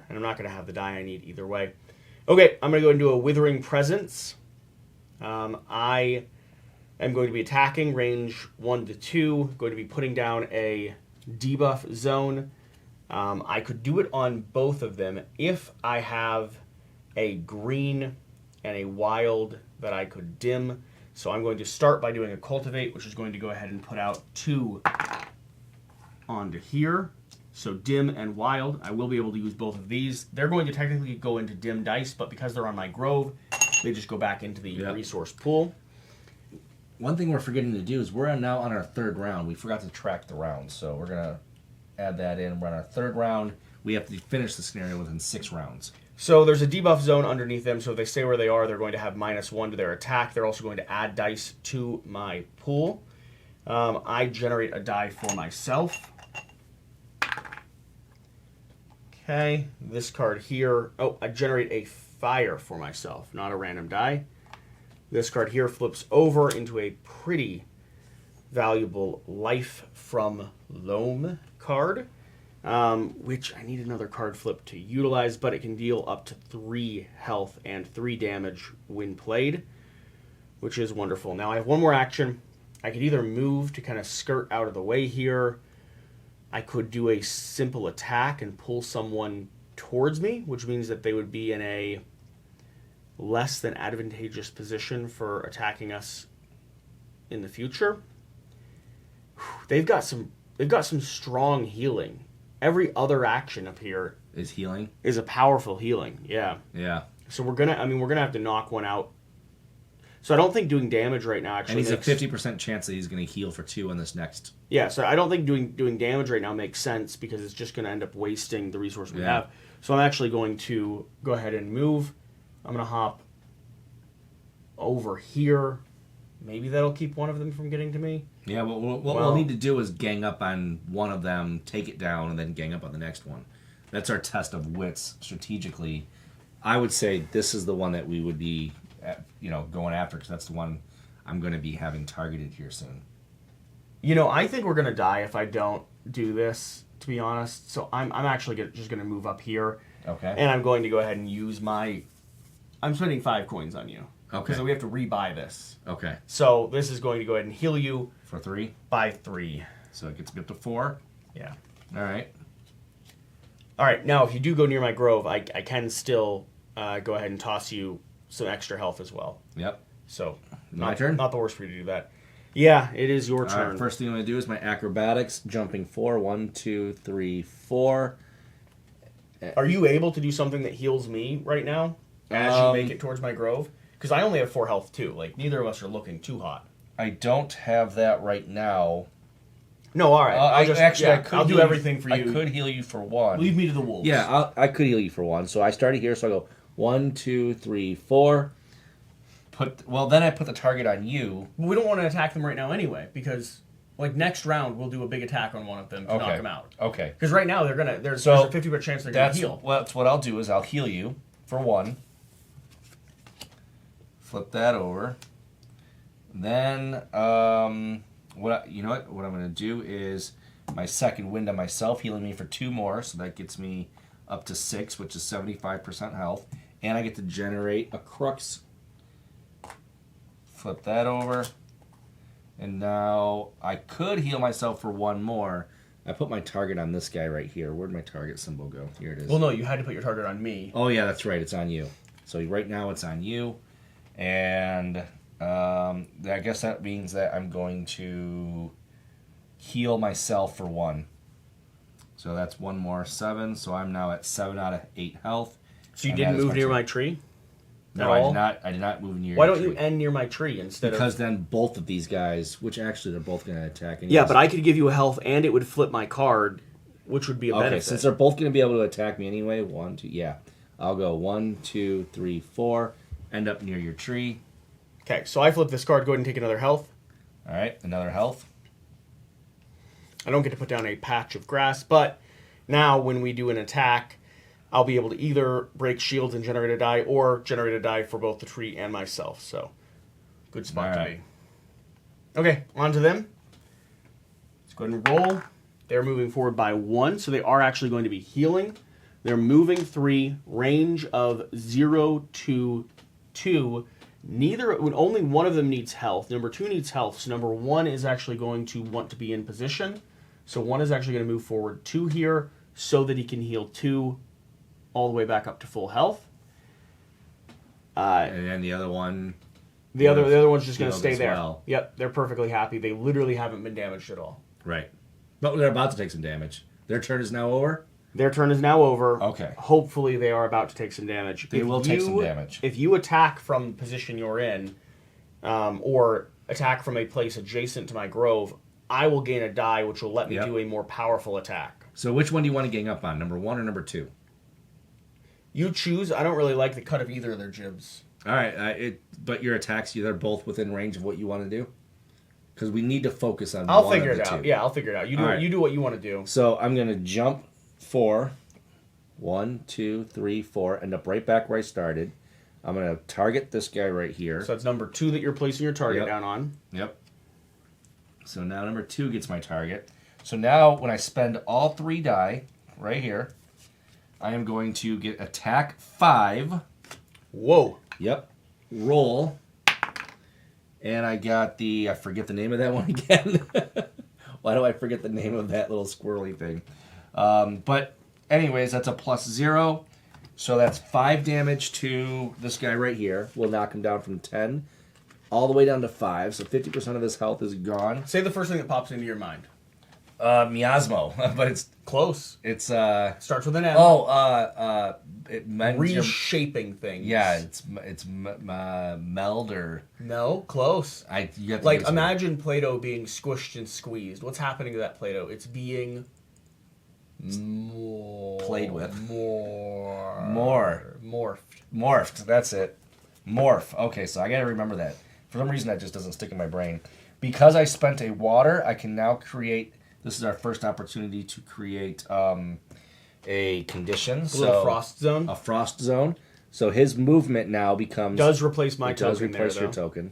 A: I'm not going to have the die I need either way. Okay, I'm going to go and do a withering presence. I am going to be attacking range 1 to 2. Going to be putting down a debuff zone. I could do it on both of them if I have a green and a wild that I could dim. So I'm going to start by doing a cultivate, which is going to go ahead and put out 2 onto here. So dim and wild, I will be able to use both of these. They're going to technically go into dim dice, but because they're on my grove, they just go back into the resource pool.
B: One thing we're forgetting to do is we're now on our 3rd round. We forgot to track the rounds, so we're going to add that in. We're on our 3rd round. We have to finish the scenario within 6 rounds.
A: So there's a debuff zone underneath them, so if they stay where they are, they're going to have -1 to their attack. They're also going to add dice to my pool. I generate a die for myself. Okay, this card here. Oh, I generate a fire for myself, not a random die. This card here flips over into a pretty valuable Life from Loam card, which I need another card flip to utilize, but it can deal up to 3 health and 3 damage when played, which is wonderful. Now I have one more action. I could either move to kind of skirt out of the way here. I could do a simple attack and pull someone towards me, which means that they would be in a less than advantageous position for attacking us in the future. They've got some strong healing. Every other action up here
B: is healing.
A: Is a powerful healing. Yeah.
B: Yeah.
A: So we're gonna have to knock one out. So I don't think doing damage right now actually.
B: And he's a 50% chance that he's going to heal for 2 on this next.
A: Yeah, so I don't think doing damage right now makes sense because it's just going to end up wasting the resource we have. So I'm actually going to go ahead and move. I'm going to hop over here. Maybe that'll keep one of them from getting to me.
B: Yeah, what we'll need to do is gang up on one of them, take it down, and then gang up on the next one. That's our test of wits strategically. I would say this is the one that we would be going after, because that's the one I'm going to be having targeted here soon.
A: I think we're going to die if I don't do this, to be honest. So I'm actually just going to move up here.
B: Okay.
A: And I'm going to go ahead and use I'm spending 5 coins on you.
B: Okay.
A: So we have to rebuy this.
B: Okay.
A: So this is going to go ahead and heal you.
B: For 3?
A: By 3.
B: So it gets me up to 4?
A: Yeah.
B: All right.
A: All right. Now, if you do go near my grove, I can still go ahead and toss you some extra health as well.
B: Yep.
A: So
B: my turn?
A: Not the worst for you to do that. Yeah, it is your turn.
B: Right, first thing I'm going to do is my acrobatics, jumping 4. 1, 2, 3, 4.
A: Are you able to do something that heals me right now as you make it towards my grove? Because I only have 4 health too. Like, neither of us are looking too hot.
B: I don't have that right now.
A: No, all right. I'll do everything for you.
B: I could heal you for 1.
A: Leave me to the wolves.
B: Yeah, I could heal you for 1. So I started here, so I go 1, 2, 3, 4. Then I put the target on you.
A: We don't want to attack them right now anyway, because next round we'll do a big attack on one of them to knock them out.
B: Okay.
A: Because right now there's a 50% chance they're gonna heal.
B: That's what I'll do is I'll heal you for 1. Flip that over. Then what I'm gonna do is my second wind on myself, healing me for 2 more, so that gets me up to 6, which is 75% health, and I get to generate a crux. Flip that over, and now I could heal myself for 1 more. I put my target on this guy right here. Where'd my target symbol go? Here it is.
A: Well, no, you had to put your target on me.
B: Oh yeah, that's right. It's on you. So right now it's on you, and I guess that means that I'm going to heal myself for 1. So that's 1 more 7. So I'm now at 7 out of 8 health.
A: So you didn't move near my tree?
B: No, I did not move near.
A: Why don't you end near my tree instead
B: of... Because then both of these guys, which actually they're both going to attack. Anyways.
A: Yeah, but I could give you a health and it would flip my card, which would be a benefit.
B: Okay, since they're both going to be able to attack me anyway, 1, 2, yeah. I'll go 1, 2, 3, 4, end up near your tree.
A: Okay, so I flip this card, go ahead and take another health.
B: All right, another health.
A: I don't get to put down a patch of grass, but now when we do an attack, I'll be able to either break shields and generate a die, or generate a die for both the tree and myself. So, good spot to be. Okay, on to them. Let's go ahead and roll. They're moving forward by 1, so they are actually going to be healing. They're moving 3, range of 0 to 2. Only one of them needs health. Number 2 needs health, so number 1 is actually going to want to be in position. So 1 is actually going to move forward 2 here, so that he can heal 2 all the way back up to full health.
B: And then the other one...
A: The other one's just going to stay there.
B: Well.
A: Yep, they're perfectly happy. They literally haven't been damaged at all.
B: Right. But they're about to take some damage. Their turn is now over?
A: Their turn is now over.
B: Okay.
A: Hopefully they are about to take some damage.
B: They will take some damage.
A: If you attack from the position you're in, or attack from a place adjacent to my grove, I will gain a die which will let me do a more powerful attack.
B: So which one do you want to gang up on, number 1 or number 2?
A: You choose. I don't really like the cut of either of their jibs.
B: All right, but your attacks, they're both within range of what you want to do? Because we need to focus on one of the 2.
A: I'll figure it out. Yeah, I'll figure it out. You do what you want to do.
B: So I'm going to jump 4, 1, 2, 3, 4. End up right back where I started. I'm going to target this guy right here.
A: So that's number 2 that you're placing your target
B: Yep.
A: down on.
B: Yep. So now number 2 gets my target. So now when I spend all 3 die right here, I am going to get attack 5.
A: Whoa.
B: Yep. Roll. And I got I forget the name of that one again. Why do I forget the name of that little squirrely thing? But anyways, that's a +0. So that's 5 damage to this guy right here. We'll knock him down from 10 all the way down to 5. So 50% of his health is gone.
A: Say the first thing that pops into your mind.
B: Miasmo. But it's
A: Close.
B: It's
A: Starts with an M.
B: it meant
A: Reshaping things.
B: Yeah, it's meld or
A: No, close.
B: you have to
A: Like,
B: give it some-
A: imagine Play-Doh being squished and squeezed. What's happening to that Play-Doh? It's being
B: played with.
A: Morphed.
B: Morphed. That's it. Morph. Okay, so I gotta remember that. For some reason, that just doesn't stick in my brain. Because I spent a water, I can now create. This is our first opportunity to create a condition.
A: A little frost zone.
B: A frost zone. So his movement now becomes.
A: Does replace my
B: It does
A: token
B: replace
A: there,
B: your
A: though.
B: token.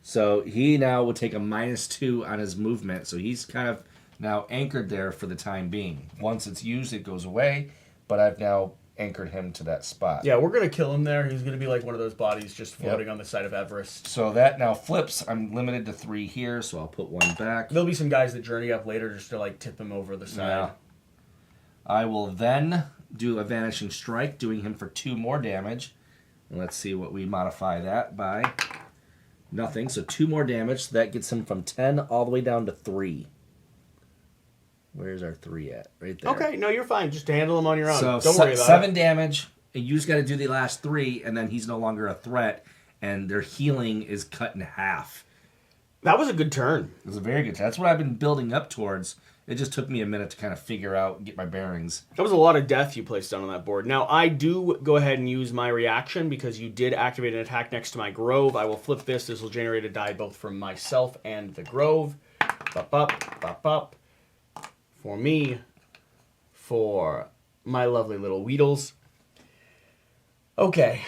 B: So he now will take a -2 on his movement. So he's kind of now anchored there for the time being. Once it's used, it goes away. But I've now anchored him to that spot.
A: Yeah, we're going to kill him there. He's going to be like one of those bodies just floating on the side of Everest.
B: So that now flips. I'm limited to 3 here, so I'll put 1 back.
A: There'll be some guys that journey up later just to like tip him over the side.
B: Yeah. I will then do a Vanishing Strike, doing him for 2 more damage. And let's see what we modify that by. Nothing, so 2 more damage. So that gets him from 10 all the way down to 3. Where's our 3 at? Right there.
A: Okay, no, you're fine. Just handle him on your own.
B: So
A: Don't worry about
B: 7
A: it.
B: damage. And you just got to do the last 3, and then he's no longer a threat. And their healing is cut in half.
A: That was a good turn.
B: It was a very good. That's what I've been building up towards. It just took me a minute to kind of figure out, get my bearings.
A: That was a lot of death you placed down on that board. Now, I do go ahead and use my reaction because you did activate an attack next to my Grove. I will flip this. This will generate a die both from myself and the Grove. Bop, bop, bop, bop. For me, for my lovely little Weedles. Okay.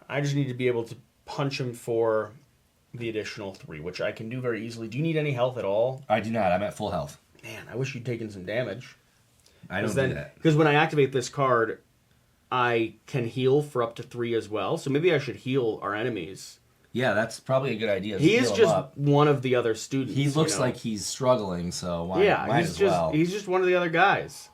A: I just need to be able to punch him for the additional 3, which I can do very easily. Do you need any health at all?
B: I do not. I'm at full health.
A: Man, I wish you'd taken some damage.
B: I don't do that.
A: Because when I activate this card, I can heal for up to 3 as well. So maybe I should heal our enemies.
B: Yeah, that's probably a good idea.
A: He is
B: Heal him
A: just
B: up.
A: one of the other students.
B: He looks
A: you know?
B: like he's struggling, so might
A: he's
B: as
A: just
B: well.
A: he's just one of the other guys.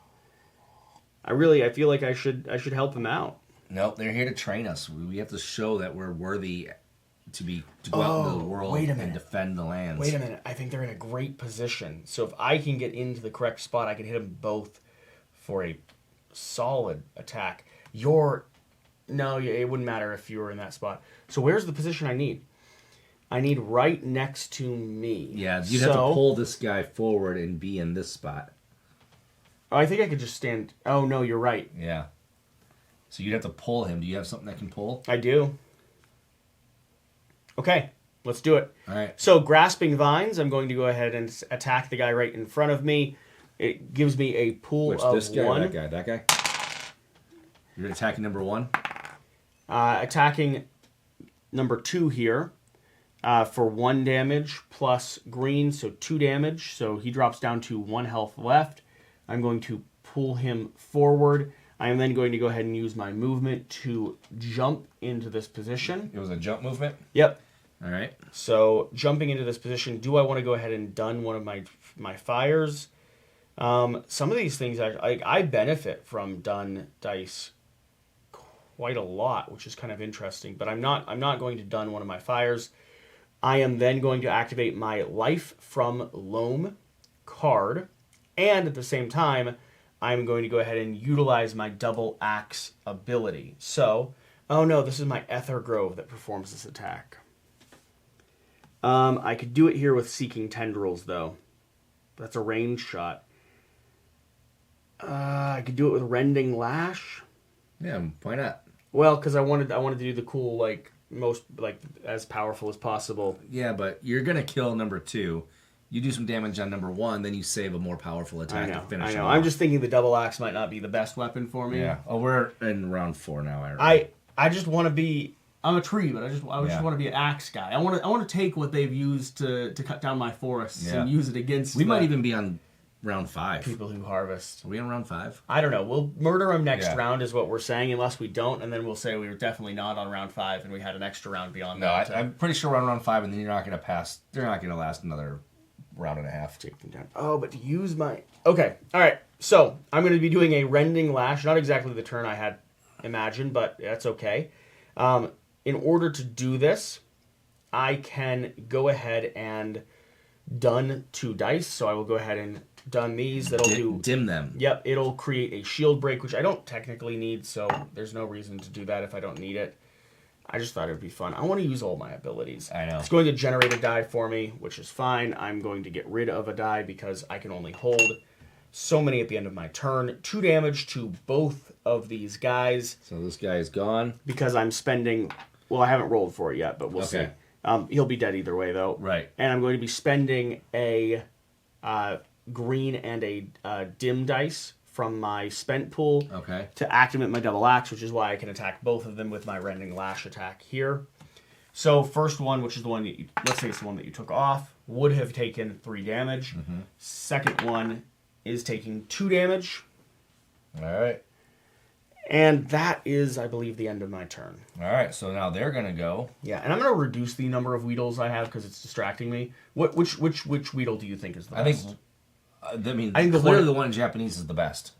A: I feel like I should help him out.
B: Nope, they're here to train us. We have to show that we're worthy to go out into the world
A: wait a
B: and
A: minute.
B: defend the lands.
A: Wait a minute, I think they're in a great position. So if I can get into the correct spot, I can hit them both for a solid attack. It wouldn't matter if you were in that spot. So where's the position I need? I need right next to me.
B: Yeah, you'd have to pull this guy forward and be in this spot.
A: Oh, I think I could just stand. Oh, no, you're right.
B: Yeah. So you'd have to pull him. Do you have something that can pull?
A: I do. Okay, let's do it.
B: All right.
A: So, Grasping Vines, I'm going to go ahead and attack the guy right in front of me. It gives me a pool of
B: this guy
A: 1.
B: or that guy? You're attacking number 1?
A: Attacking number 2 here for 1 damage plus green, so 2 damage. So he drops down to 1 health left. I'm going to pull him forward. I am then going to go ahead and use my movement to jump into this position.
B: It was a jump movement?
A: Yep.
B: All right.
A: So jumping into this position, do I want to go ahead and done one of my fires? Some of these things, I benefit from done dice quite a lot, which is kind of interesting. But I'm not going to done one of my fires. I am then going to activate my Life from Loam card, and at the same time, I'm going to go ahead and utilize my Double Axe ability. So, oh no, this is my Ether Grove that performs this attack. I could do it here with Seeking Tendrils, though. That's a range shot. I could do it with Rending Lash.
B: Yeah, why not?
A: Well, because I wanted to do the cool, most as powerful as possible.
B: Yeah, but you're going to kill number 2. You do some damage on number 1, then you save a more powerful attack to finish
A: I
B: him
A: know.
B: off.
A: I'm just thinking the double axe might not be the best weapon for me.
B: Yeah. Oh, we're in round 4 now.
A: I just want to be. I'm a tree, but I just want to be an axe guy. I want to take what they've used to cut down my forests and use it against.
B: We might even be on round 5.
A: People who harvest.
B: Are we on round 5?
A: I don't know. We'll murder them next round, is what we're saying, unless we don't, and then we'll say we were definitely not on round 5, and we had an extra round beyond that.
B: No, I'm pretty sure we're on round 5, and then you're not going to pass. They're not going to last another round and a half.
A: Take them down. Oh, but to use my... Okay, all right. So, I'm going to be doing a Rending Lash. Not exactly the turn I had imagined, but that's okay. In order to do this, I can go ahead and done 2 dice. So I will go ahead and done these. That'll
B: dim them.
A: Yep, it'll create a shield break, which I don't technically need, so there's no reason to do that if I don't need it. I just thought it would be fun. I want to use all my abilities.
B: I know.
A: It's going to generate a die for me, which is fine. I'm going to get rid of a die because I can only hold so many at the end of my turn. 2 damage to both of these guys.
B: So this guy is gone.
A: Because I'm spending... Well, I haven't rolled for it yet, but we'll see. He'll be dead either way, though.
B: Right.
A: And I'm going to be spending a green and a dim dice from my spent pool to activate my double axe, which is why I can attack both of them with my Rending Lash attack here. So first one, which is the one that let's say it's the one that you took off, would have taken 3 damage. Second one is taking 2 damage.
B: All right.
A: And that is, I believe, the end of my turn.
B: All right, so now they're going to go.
A: Yeah, and I'm going to reduce the number of Weedles I have because it's distracting me. Which Weedle do you think is the best?
B: I think clearly the one in Japanese is the best.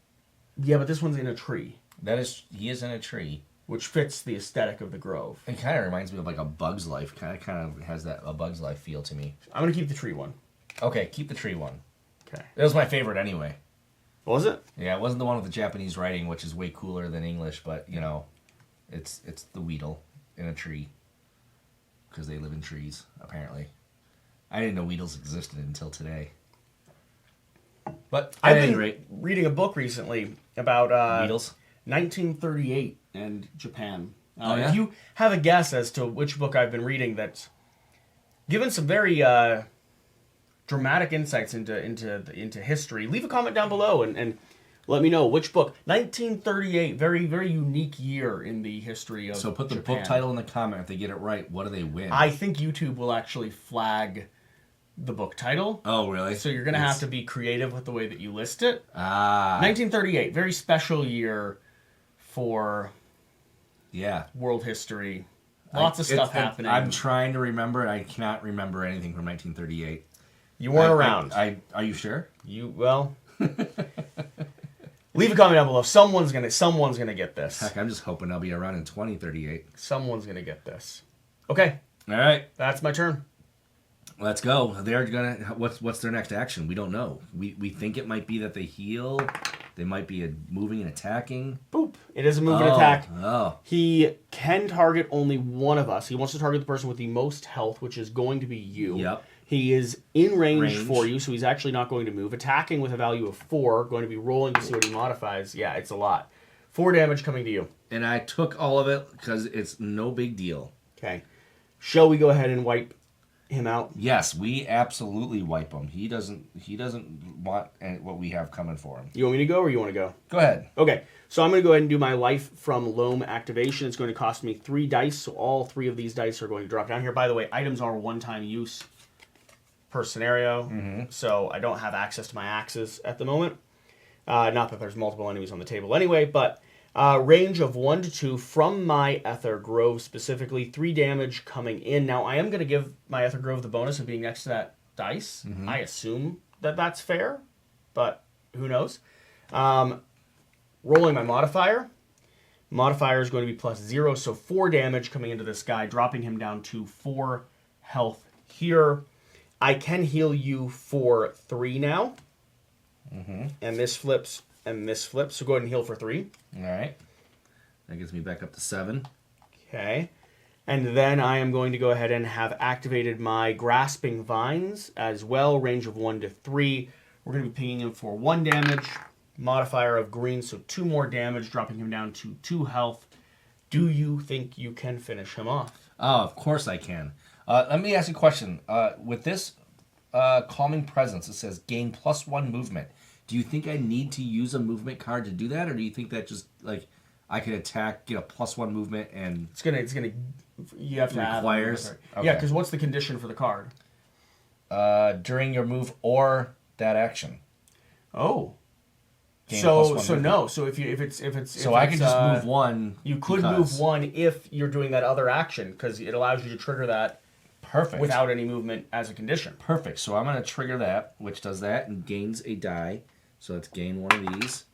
A: Yeah, but this one's in a tree.
B: He is in a tree.
A: Which fits the aesthetic of the Grove.
B: It kind of reminds me of like a Bug's Life. Kind of has a Bug's Life feel to me.
A: I'm going to keep the tree one.
B: Okay, keep the tree one.
A: Okay.
B: It was my favorite anyway.
A: Was it?
B: Yeah, it wasn't the one with the Japanese writing, which is way cooler than English, but, you know, it's the Weedle in a tree. Because they live in trees, apparently. I didn't know Weedles existed until today. But
A: I've been reading a book recently about
B: Weedles?
A: 1938 and Japan.
B: Yeah?
A: If you have a guess as to which book I've been reading that's given some very dramatic insights into history, leave a comment down below and let me know which book. 1938, very, very unique year in the history of Japan.
B: So put the book title in the comment. If they get it right, what do they win?
A: I think YouTube will actually flag the book title.
B: Oh, really?
A: So you're going to have to be creative with the way that you list it.
B: 1938,
A: very special year for
B: yeah,
A: world history. Lots of stuff happening.
B: I'm trying to remember, and I cannot remember anything from 1938.
A: You weren't around.
B: Are you sure?
A: Leave a comment down below. Someone's gonna get this.
B: Heck, I'm just hoping I'll be around in 2038.
A: Someone's gonna get this. Okay.
B: All right.
A: That's my turn.
B: Let's go. They're gonna. What's their next action? We don't know. We think it might be that they heal. They might be moving and attacking.
A: Boop. It is a move and attack.
B: Oh.
A: He can target only one of us. He wants to target the person with the most health, which is going to be you.
B: Yep.
A: He is in range for you, so he's actually not going to move. Attacking with a value of 4, going to be rolling to see what he modifies. Yeah, it's a lot. 4 damage coming to you.
B: And I took all of it because it's no big deal.
A: Okay. Shall we go ahead and wipe him out?
B: Yes, we absolutely wipe him. He doesn't want what we have coming for him.
A: You want me to go or you want to go?
B: Go ahead.
A: Okay. So I'm going to go ahead and do my Life from Loam activation. It's going to cost me 3 dice, so all 3 of these dice are going to drop down here. By the way, items are one-time use per scenario, so I don't have access to my axes at the moment. Not that there's multiple enemies on the table anyway, but range of 1 to 2 from my Ether Grove, specifically 3 damage coming in. Now, I am going to give my Ether Grove the bonus of being next to that dice. I assume that that's fair, but who knows? Rolling my modifier. Modifier is going to be +0, so 4 damage coming into this guy, dropping him down to 4 health here. I can heal you for 3 now. And this flips, and this flips. So go ahead and heal for 3.
B: All right. That gets me back up to 7.
A: Okay. And then I am going to go ahead and have activated my Grasping Vines as well. Range of 1 to 3. We're going to be pinging him for 1 damage. Modifier of green, so 2 more damage, dropping him down to 2 health. Do you think you can finish him off?
B: Oh, of course I can. Let me ask you a question. With this Calming Presence. It says gain +1 movement. Do you think I need to use a movement card to do that, or do you think that just like I can attack, get a +1 movement, and
A: it's gonna you have to
B: requires?
A: Have
B: okay.
A: Yeah, because what's the condition for the card?
B: During your move or that action.
A: Oh.
B: Gain
A: So
B: +1 movement.
A: no. So if it's
B: so I can just move one.
A: You could move one if you're doing that other action because it allows you to trigger that.
B: Perfect.
A: Without any movement as a condition.
B: Perfect. So I'm going to trigger that, which does that and gains a die. So let's gain one of these.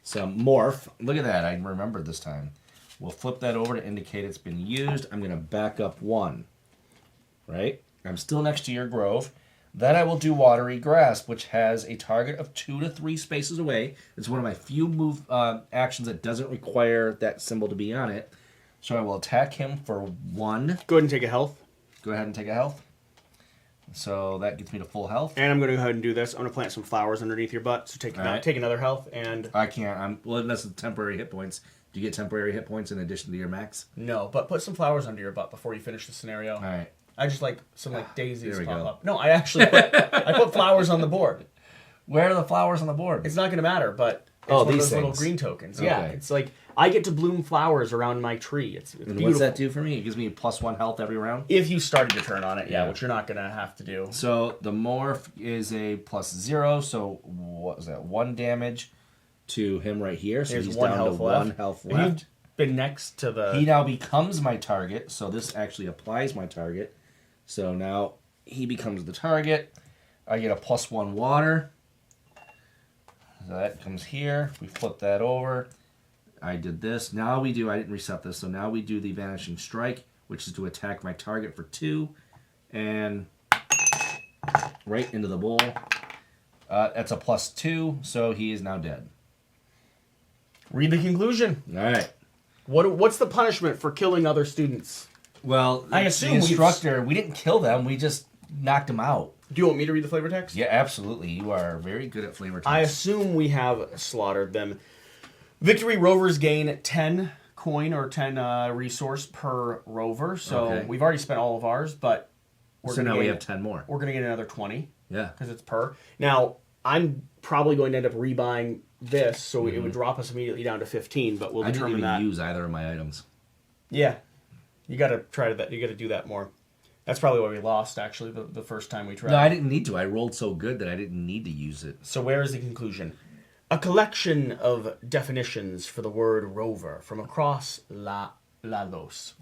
B: Some morph. Look at that. I remembered this time. We'll flip that over to indicate it's been used. I'm going to back up one. Right? I'm still next to your grove. Then I will do Watery Grasp, which has a target of 2 to 3 spaces away. It's one of my few move actions that doesn't require that symbol to be on it. So I will attack him for 1.
A: Go ahead and take a health.
B: Go ahead and take a health. So that gets me to full health.
A: And I'm going to go ahead and do this. I'm going to plant some flowers underneath your butt. So take another health. And
B: I can't. Well, that's the temporary hit points. Do you get temporary hit points in addition to your max?
A: No, but put some flowers under your butt before you finish the scenario.
B: All right.
A: I just like some daisies pop
B: go.
A: up. No, I actually I put flowers on the board.
B: Where are the flowers on the board?
A: It's not going to matter, but it's one
B: these
A: of those
B: things.
A: little green tokens.
B: Okay.
A: Yeah, it's like I get to bloom flowers around my tree. It's
B: and
A: beautiful.
B: what's that do for me? It gives me +1 health every round?
A: If you started your turn on it,
B: Yeah.
A: which you're not going to have to do.
B: So the morph is a +0, so what was that? 1 damage to him right here. So
A: There's
B: he's
A: one
B: down
A: health
B: to
A: left.
B: 1 health
A: And
B: left.
A: you've been next to the...
B: He now becomes my target, so this actually applies my target. So now he becomes the target. I get a +1 water. So that comes here. We flip that over. I did this. Now we do, I didn't reset this, so now we do the Vanishing Strike, which is to attack my target for 2. And right into the bowl. That's a +2, so he is now dead.
A: Read the conclusion.
B: All right.
A: What's the punishment for killing other students?
B: Well,
A: I assume
B: the instructor, we didn't kill them, we just knocked them out.
A: Do you want me to read the flavor text?
B: Yeah, absolutely. You are very good at flavor text.
A: I assume we have slaughtered them. Victory rovers gain 10 coin or 10 resource per rover. So
B: Okay.
A: we've already spent all of ours, but
B: now we have 10 more.
A: We're going to get another 20
B: Yeah.
A: because it's per. Now, I'm probably going to end up rebuying this, so it would drop us immediately down to 15, but we'll
B: I didn't
A: determine
B: even
A: that.
B: use either of my items.
A: Yeah. You got to try that. You got to do that more. That's probably why we lost, actually, the first time we tried.
B: No, I didn't need to. I rolled so good that I didn't need to use it.
A: So where is the conclusion? A collection of definitions for the word rover from across Lalos.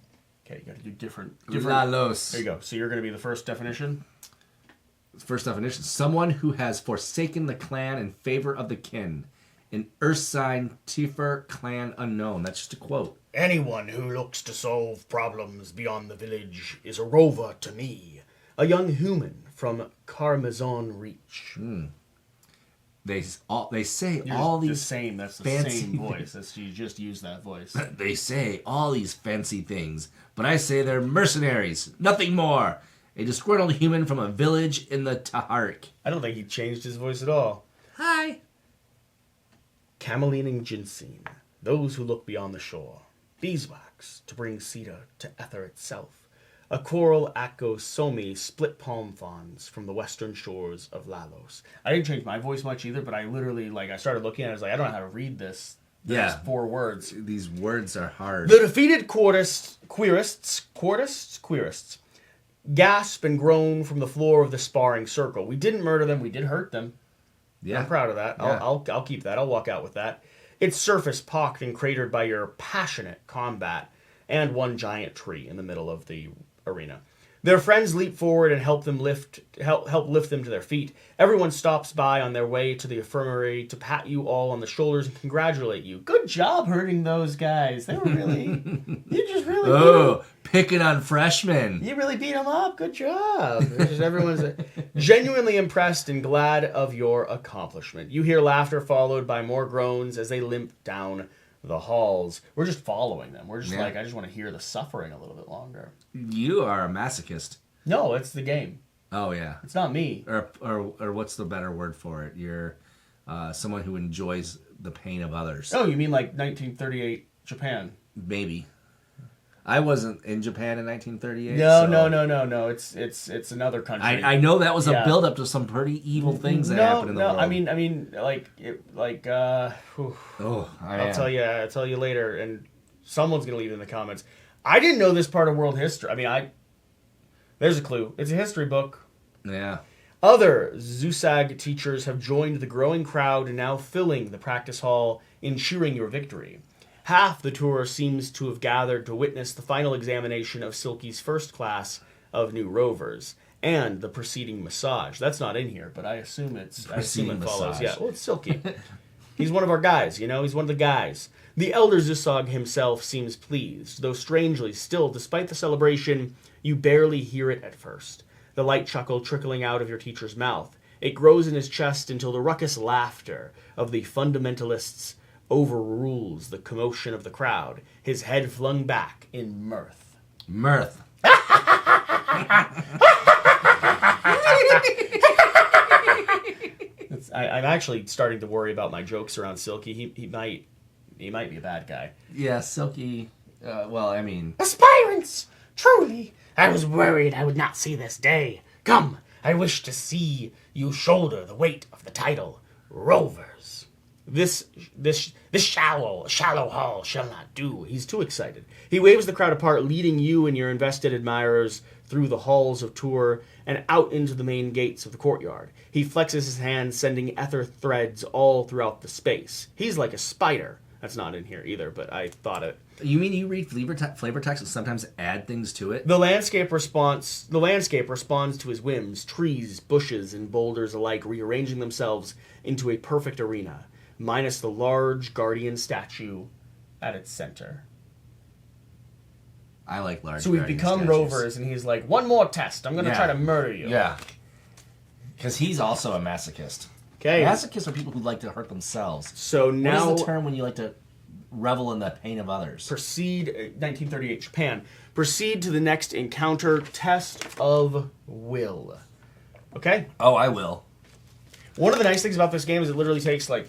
A: Okay, you got to do different.
B: Lalos.
A: There you go. So you're going to be the first definition.
B: First definition. Someone who has forsaken the clan in favor of the kin. An Ursine Tifer clan unknown. That's just a quote.
A: Anyone who looks to solve problems beyond the village is a rover to me. A young human from Carmazon Reach.
B: They say
A: You're
B: all
A: the
B: these
A: same. That's the
B: fancy-
A: same voice. You just use that voice.
B: They say all these fancy things, but I say they're mercenaries, nothing more. A disgruntled human from a village in the Tahark.
A: I don't think he changed his voice at all.
B: Hi.
A: Cameline and ginseng, those who look beyond the shore. Beeswax, to bring cedar to ether itself. A coral acosomi, split palm fronds from the western shores of Lalos. I didn't change my voice much either, but I literally, I started looking at it, I was like, I don't know how to read this. There's 4 words.
B: These words are hard.
A: The defeated queerists gasp and groan from the floor of the sparring circle. We didn't murder them, we did hurt them.
B: Yeah.
A: I'm proud of that.
B: Yeah.
A: I'll keep that. I'll walk out with that. Its surface pocked and cratered by your passionate combat, and one giant tree in the middle of the arena. Their friends leap forward and help lift them to their feet. Everyone stops by on their way to the infirmary to pat you all on the shoulders and congratulate you. Good job hurting those guys. They were really... you just really...
B: Picking on freshmen.
A: You really beat them up. Good job. Everyone's genuinely impressed and glad of your accomplishment. You hear laughter followed by more groans as they limp down the halls. We're just following them. We're just I just want to hear the suffering a little bit longer.
B: You are a masochist.
A: No, it's the game.
B: Oh, yeah.
A: It's not me.
B: Or what's the better word for it? You're someone who enjoys the pain of others.
A: Oh, you mean like 1938 Japan?
B: Maybe. I wasn't in Japan in 1938.
A: No. It's another country.
B: I know that was a build-up to some pretty evil things that happened in the world.
A: I mean, I'll tell you later, and someone's gonna leave it in the comments. I didn't know this part of world history. I mean, there's a clue. It's a history book.
B: Yeah.
A: Other Zusag teachers have joined the growing crowd, now filling the practice hall in cheering your victory. Half the tour seems to have gathered to witness the final examination of Silky's first class of new rovers and the preceding massage. That's not in here, but I assume it follows. Yeah, well, it's Silky. He's one of our guys, He's one of the guys. The elder Zusag himself seems pleased, though strangely still, despite the celebration, you barely hear it at first. The light chuckle trickling out of your teacher's mouth. It grows in his chest until the ruckus laughter of the fundamentalists overrules the commotion of the crowd, his head flung back in mirth.
B: Mirth.
A: I'm actually starting to worry about my jokes around Silky. He might be a bad guy.
B: Yeah, Silky.
A: Aspirants! Truly, I was worried I would not see this day. Come, I wish to see you shoulder the weight of the title, Rovers. This shallow hall shall not do. He's too excited. He waves the crowd apart, leading you and your invested admirers through the halls of Tour and out into the main gates of the courtyard. He flexes his hand, sending ether threads all throughout the space. He's like a spider. That's not in here either, but I thought it.
B: You mean you read flavor text and sometimes add things to it?
A: The landscape responds to his whims, trees, bushes, and boulders alike rearranging themselves into a perfect arena, minus the large guardian statue at its center.
B: I like large.
A: So we've become
B: statues.
A: Rovers, and he's like, one more test. I'm going to try to murder you.
B: Yeah. Because he's also a masochist.
A: Okay.
B: Masochists are people who like to hurt themselves.
A: So now,
B: what is the term when you like to revel in the pain of others?
A: 1938 Japan. Proceed to the next encounter, test of will. Okay?
B: Oh, I will.
A: One of the nice things about this game is it literally takes like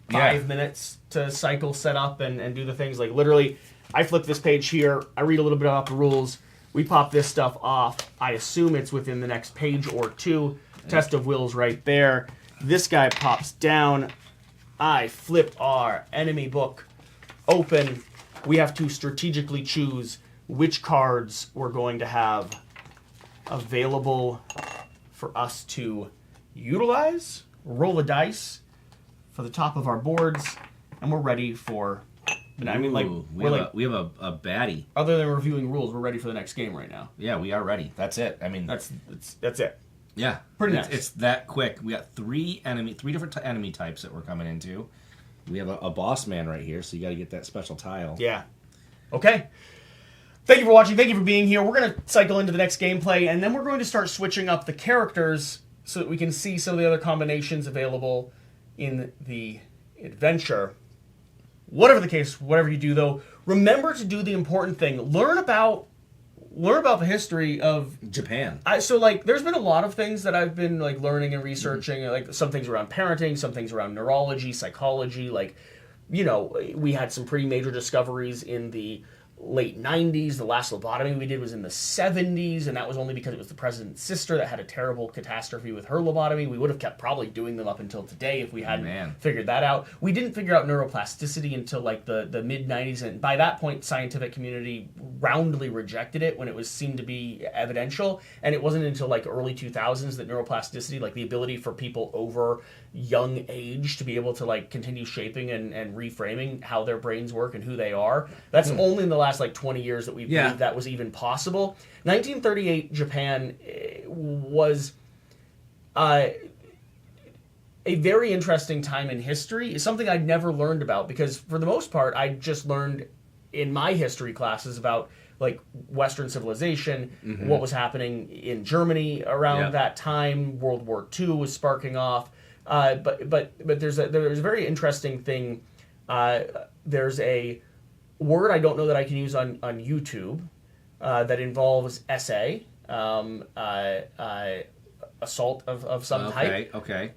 A: 5 minutes to cycle, set up, and do the things. Like literally, I flip this page here, I read a little bit about the rules, we pop this stuff off. I assume it's within the next page or two. Test of will's right there. This guy pops down. I flip our enemy book open. We have to strategically choose which cards we're going to have available for us to utilize. Roll a dice for the top of our boards, and we're ready for. I mean, like
B: we have a baddie.
A: Other than reviewing rules, we're ready for the next game right now.
B: Yeah, we are ready. That's it. I mean,
A: that's it.
B: Yeah,
A: pretty nice.
B: It's that quick. We got three different enemy types that we're coming into. We have a boss man right here, so you got to get that special tile.
A: Yeah. Okay. Thank you for watching. Thank you for being here. We're going to cycle into the next gameplay, and then we're going to start switching up the characters so that we can see some of the other combinations available in the adventure. Whatever the case, whatever you do, though, remember to do the important thing. Learn about the history of
B: Japan.
A: So, like, there's been a lot of things that I've been, like, learning and researching. Like, some things around parenting, some things around neurology, psychology. Like, you know, we had some pretty major discoveries in the late 90s. The last lobotomy we did was in the 70s, and that was only because it was the president's sister that had a terrible catastrophe with her lobotomy. We would have kept probably doing them up until today if we hadn't figured that out. We didn't figure out neuroplasticity until like the mid-90s, and by that point, scientific community roundly rejected it when it was seemed to be evidential, and it wasn't until like early 2000s that neuroplasticity, like the ability for people over young age to be able to like continue shaping and reframing how their brains work and who they are. That's only in the last like 20 years that we believe that was even possible. 1938 Japan was a very interesting time in history. It's something I'd never learned about because for the most part I just learned in my history classes about like Western civilization, what was happening in Germany around that time. World War II was sparking off. But there's a very interesting thing. There's a word I don't know that I can use on YouTube that involves essay, assault of some type.
B: Okay.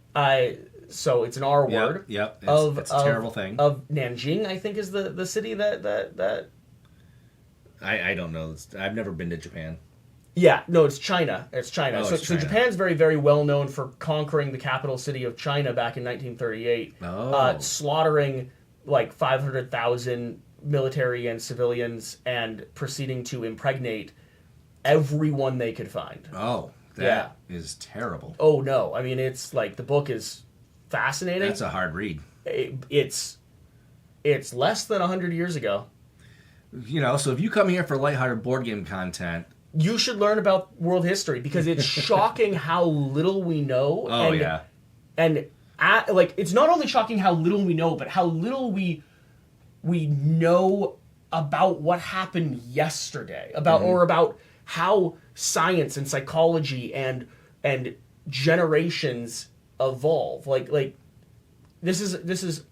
A: So it's an R word.
B: Yep. It's a terrible thing.
A: Of Nanjing, I think, is the city that
B: I don't know. I've never been to Japan.
A: Yeah, no, it's China. It's China.
B: Oh,
A: So,
B: it's
A: so
B: China.
A: Japan's very, very well known for conquering the capital city of China back in 1938, slaughtering like 500,000 military and civilians, and proceeding to impregnate everyone they could find.
B: Oh, that is terrible.
A: Oh no, I mean it's like the book is fascinating.
B: That's a hard read.
A: It's less than 100 years ago.
B: You know, so if you come here for lighthearted board game content,
A: You should learn about world history because it's shocking how little we know.
B: oh yeah,
A: And like it's not only shocking how little we know, but how little we know about what happened yesterday, about how science and psychology and generations evolve. Like this is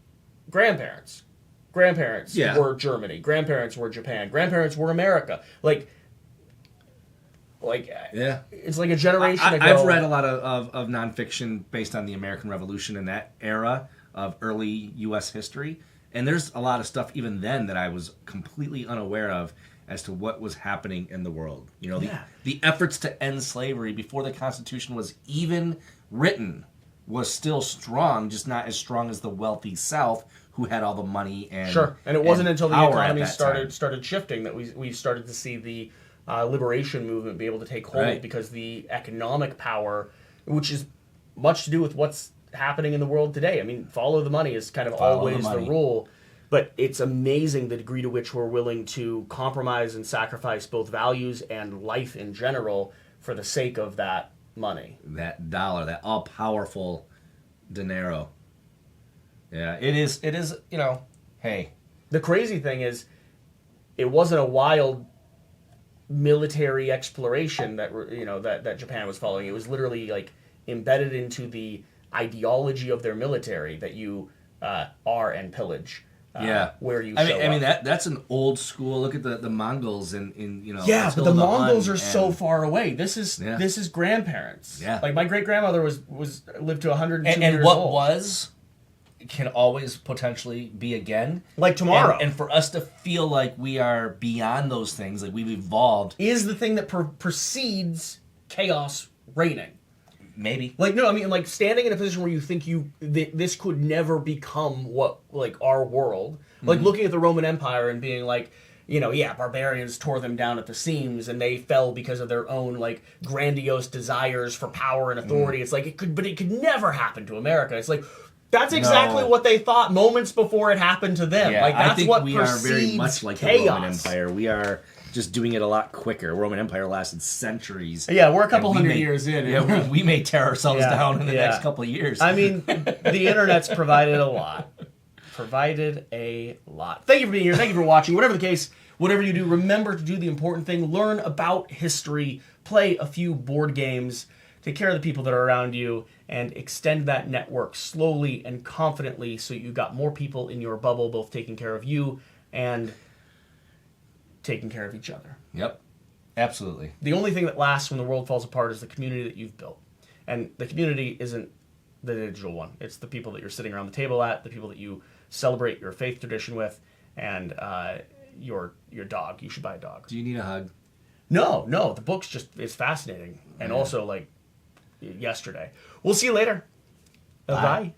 A: grandparents. Grandparents
B: Yeah.
A: were Germany. Grandparents were Japan. Grandparents were America. Like
B: yeah.
A: it's like a generation ago.
B: I've read a lot of nonfiction based on the American Revolution and that era of early U.S. history, and there's a lot of stuff even then that I was completely unaware of as to what was happening in the world. You know, the efforts to end slavery before the Constitution was even written was still strong, just not as strong as the wealthy South who had all the money and
A: Sure, and it wasn't until the
B: power at
A: economy
B: that time.
A: started shifting that we started to see the liberation movement be able to take hold,
B: Right.
A: because the economic power, which is much to do with what's happening in the world today. I mean, follow the money is kind of
B: Follow
A: always
B: the
A: the
B: money.
A: rule, but it's amazing the degree to which we're willing to compromise and sacrifice both values and life in general for the sake of that money.
B: That dollar, that all-powerful dinero. Yeah, it is, you know, hey.
A: The crazy thing is, it wasn't a wild military exploration that Japan was following. It was literally like embedded into the ideology of their military that you are and pillage. Where you show
B: I mean
A: up.
B: that's an old school. Look at the Mongols in you know.
A: Yeah, but the
B: Attila
A: Mongols
B: Hun
A: are so
B: and-
A: far away. This is grandparents.
B: Yeah.
A: Like my great grandmother was lived to 102
B: and
A: years
B: what
A: old.
B: was can always potentially be again.
A: Like tomorrow.
B: And for us to feel like we are beyond those things, like we've evolved,
A: is the thing that precedes chaos reigning.
B: maybe.
A: Like, no, I mean, like, standing in a position where you think this could never become what, like, our world. Like, looking at the Roman Empire and being like, you know, yeah, barbarians tore them down at the seams and they fell because of their own, like, grandiose desires for power and authority. It's like, it could never happen to America. It's like, that's exactly
B: No.
A: what they thought moments before it happened to them.
B: Yeah,
A: Like, that's
B: I think
A: what
B: we are very
A: precedes
B: much like
A: chaos.
B: the Roman Empire. We are just doing it a lot quicker. Roman Empire lasted centuries.
A: Yeah, we're a couple
B: And we
A: hundred
B: may-
A: years in.
B: Yeah, we may tear ourselves
A: Yeah,
B: down in the
A: yeah.
B: next couple of years.
A: I mean, the internet's provided a lot. Provided a lot. Thank you for being here. Thank you for watching. Whatever the case, whatever you do, remember to do the important thing. Learn about history. Play a few board games. Take care of the people that are around you. And extend that network slowly and confidently so you've got more people in your bubble, both taking care of you and taking care of each other.
B: Yep, absolutely.
A: The only thing that lasts when the world falls apart is the community that you've built. And the community isn't the digital one. It's the people that you're sitting around the table at, the people that you celebrate your faith tradition with, and your dog. You should buy a dog.
B: Do you need a hug?
A: No, the book's just is fascinating. And also, like, yesterday. We'll see you later. Bye.